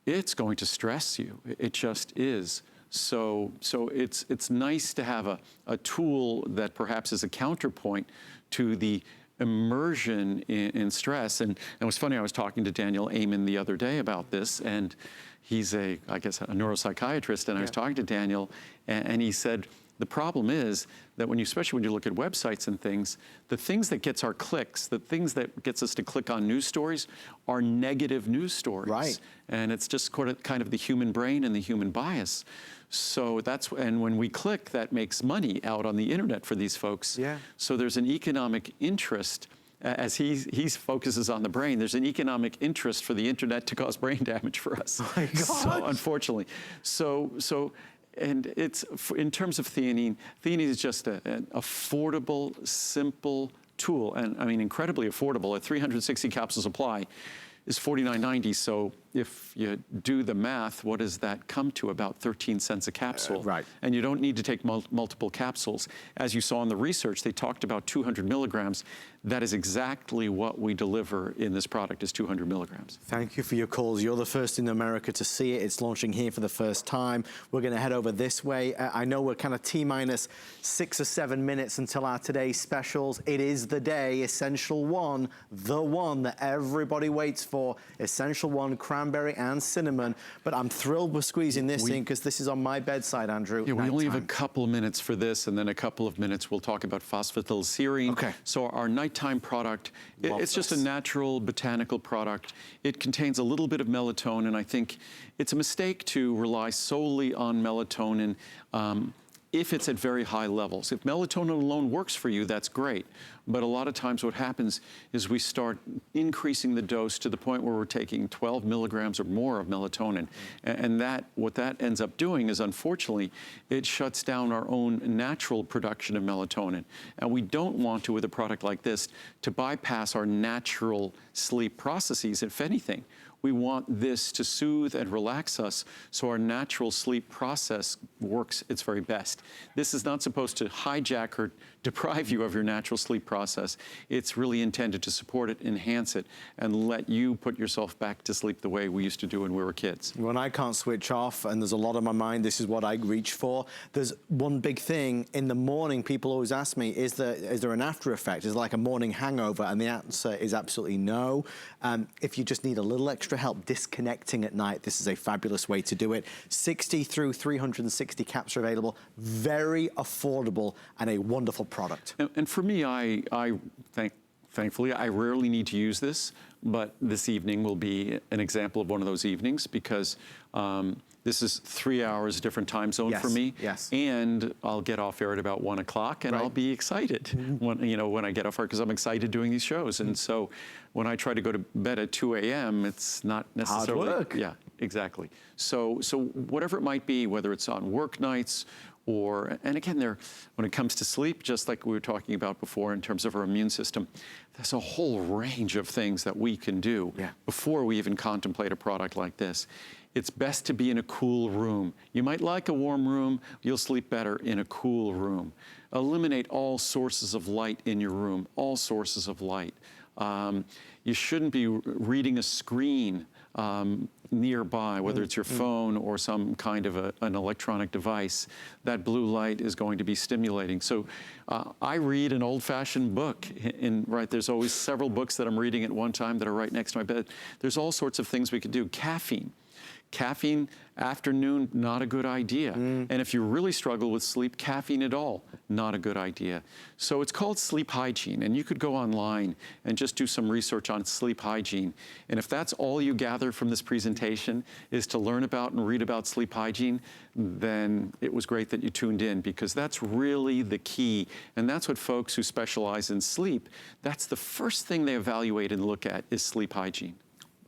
it's going to stress you. It just is. So it's nice to have a tool that perhaps is a counterpoint to the immersion in stress. And it was funny, I was talking to Daniel Amen the other day about this, and he's I guess a neuropsychiatrist, and I was talking to Daniel, and he said, the problem is that especially when you look at websites and things, the things that gets our clicks, the things that gets us to click on news stories are negative news stories. And it's just kind of the human brain and the human bias. So and when we click, that makes money out on the internet for these folks. So there's an economic interest, as he focuses on the brain, there's an economic interest for the internet to cause brain damage for us. Oh my God. So unfortunately. And it's, in terms of theanine, theanine is just an affordable, simple tool, and I mean incredibly affordable. At 360 capsules apply is $49.90. So if you do the math, what does that come to? About 13 cents a capsule. And you don't need to take multiple capsules. As you saw in the research, they talked about 200 milligrams. That is exactly what we deliver in this product, is 200 milligrams. Thank you for your calls. You're the first in America to see it. It's launching here for the first time. We're going to head over this way. I know we're kind of T-minus 6 or 7 minutes until our today's specials. It is the day, Essential One, the one that everybody waits for. Essential One, cranberry and cinnamon. But I'm thrilled we're squeezing this in, because this is on my bedside, Andrew. Yeah, we only have a couple of minutes for this, and then a couple of minutes we'll talk about phosphatidylserine. So our nighttime product, it's just a natural botanical product. It contains a little bit of melatonin. I think it's a mistake to rely solely on melatonin if it's at very high levels. If melatonin alone works for you, that's great. But a lot of times what happens is we start increasing the dose to the point where we're taking 12 milligrams or more of melatonin. And what that ends up doing is, unfortunately, it shuts down our own natural production of melatonin. And we don't want to, with a product like this, to bypass our natural sleep processes. If anything, We want this to soothe and relax us so our natural sleep process works its very best. This is not supposed to hijack or deprive you of your natural sleep process. It's really intended to support it, enhance it, and let you put yourself back to sleep the way we used to do when we were kids. When I can't switch off and there's a lot on my mind, this is what I reach for. There's one big thing in the morning. People always ask me, is there an after effect? Is it like a morning hangover? And the answer is absolutely no. If you just need a little extra help disconnecting at night, this is a fabulous way to do it. 60 through 360 caps are available. Very affordable and a wonderful product. And for me, thankfully, I rarely need to use this, but this evening will be an example of one of those evenings because this is 3 hours different time zone for me. Yes. And I'll get off air at about 1 o'clock and I'll be excited when I get off air because I'm excited doing these shows. And so when I try to go to bed at 2 a.m., it's not necessarily hard work. Yeah, exactly. So whatever it might be, whether it's on work nights and again, when it comes to sleep, just like we were talking about before in terms of our immune system, there's a whole range of things that we can do before we even contemplate a product like this. It's best to be in a cool room. You might like a warm room, you'll sleep better in a cool room. Eliminate all sources of light in your room, all sources of light. You shouldn't be reading a screen nearby, whether it's your phone or some kind of an electronic device. That blue light is going to be stimulating. So I read an old-fashioned book. There's always several books that I'm reading at one time that are right next to my bed. There's all sorts of things we could do. Caffeine, afternoon, not a good idea. And if you really struggle with sleep, caffeine at all, not a good idea. So it's called sleep hygiene, and you could go online and just do some research on sleep hygiene. And if that's all you gather from this presentation is to learn about and read about sleep hygiene, then it was great that you tuned in because that's really the key. And that's what folks who specialize in sleep, that's the first thing they evaluate and look at is sleep hygiene.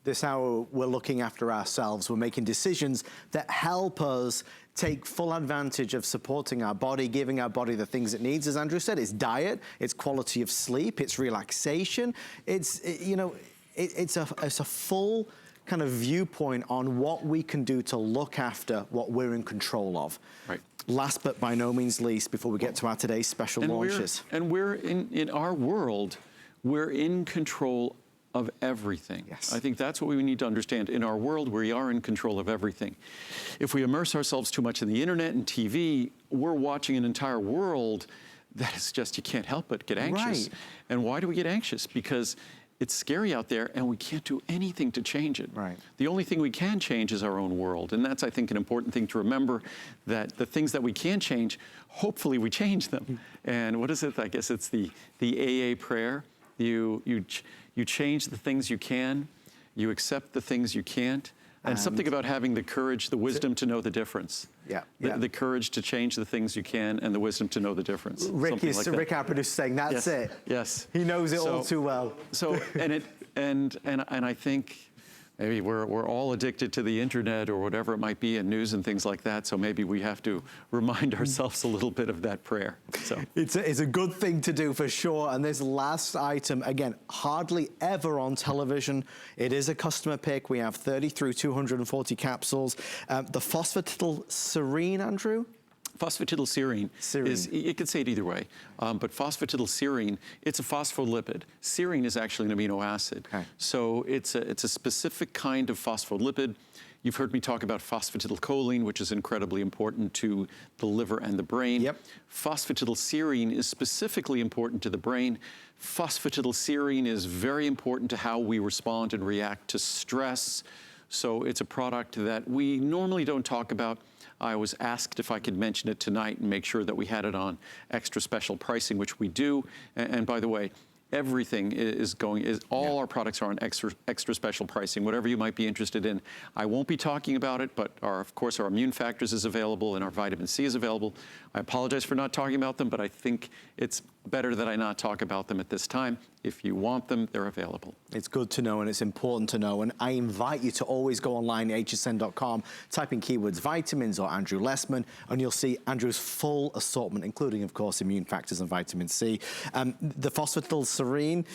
This hour, we're looking after ourselves. We're making decisions that help us take full advantage of supporting our body, giving our body the things it needs. As Andrew said, it's diet, it's quality of sleep, it's relaxation. It's a full kind of viewpoint on what we can do to look after what we're in control of. Right. Last but by no means least, before we get to our today's special launches. We're in our world, we're in control of everything. Yes. I think that's what we need to understand. In our world, we are in control of everything. If we immerse ourselves too much in the internet and TV, we're watching an entire world that is just, you can't help but get anxious. Right. And why do we get anxious? Because it's scary out there and we can't do anything to change it. Right. The only thing we can change is our own world. And that's, I think, an important thing to remember, that the things that we can change, hopefully we change them. And what is it? I guess it's the AA prayer. You change the things you can, you accept the things you can't, and something about having the courage, the wisdom to know the difference. The courage to change the things you can and the wisdom to know the difference. Rick, our producer, saying that's it. Yes. He knows it all too well. So, and I think maybe we're all addicted to the internet or whatever it might be, and news and things like that. So maybe we have to remind ourselves a little bit of that prayer. So it's a good thing to do for sure. And this last item, again, hardly ever on television. It is a customer pick. We have 30 through 240 capsules. The phosphatidylserine, Andrew? Phosphatidylserine is, you could say it either way, but phosphatidylserine, it's a phospholipid. Serine is actually an amino acid. Okay. So it's a specific kind of phospholipid. You've heard me talk about phosphatidylcholine, which is incredibly important to the liver and the brain. Yep. Phosphatidylserine is specifically important to the brain. Phosphatidylserine is very important to how we respond and react to stress. So it's a product that we normally don't talk about. I was asked if I could mention it tonight and make sure that we had it on extra special pricing, which we do. And by the way, everything all our products are on extra special pricing, whatever you might be interested in. I won't be talking about it, but of course our immune factors is available and our vitamin C is available. I apologize for not talking about them, but I think it's better that I not talk about them at this time. If you want them, they're available. It's good to know and it's important to know. And I invite you to always go online, hsn.com, type in keywords vitamins or Andrew Lessman, and you'll see Andrew's full assortment, including, of course, immune factors and vitamin C. The Phosphatidylserine Serene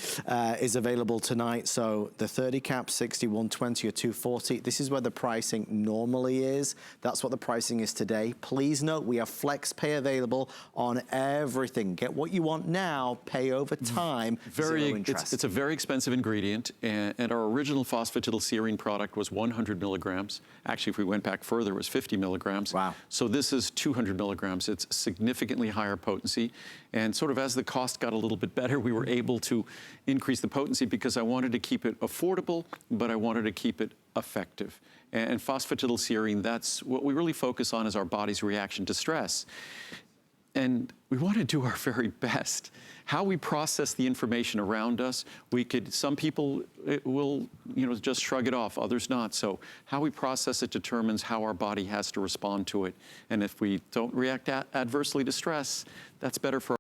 is available tonight. So the 30 cap, 60, 120 or 240. This is where the pricing normally is. That's what the pricing is today. Please note, we have flex pay available on everything. Get what you want now, pay over time. It's a very expensive ingredient, and our original phosphatidylserine product was 100 milligrams. Actually, if we went back further, it was 50 milligrams. Wow. So this is 200 milligrams. It's significantly higher potency. And sort of as the cost got a little bit better, we were able to increase the potency because I wanted to keep it affordable, but I wanted to keep it effective. And phosphatidylserine, that's what we really focus on, is our body's reaction to stress. And we want to do our very best. How we process the information around us, some people will, just shrug it off, others not. So how we process it determines how our body has to respond to it. And if we don't react adversely to stress, that's better for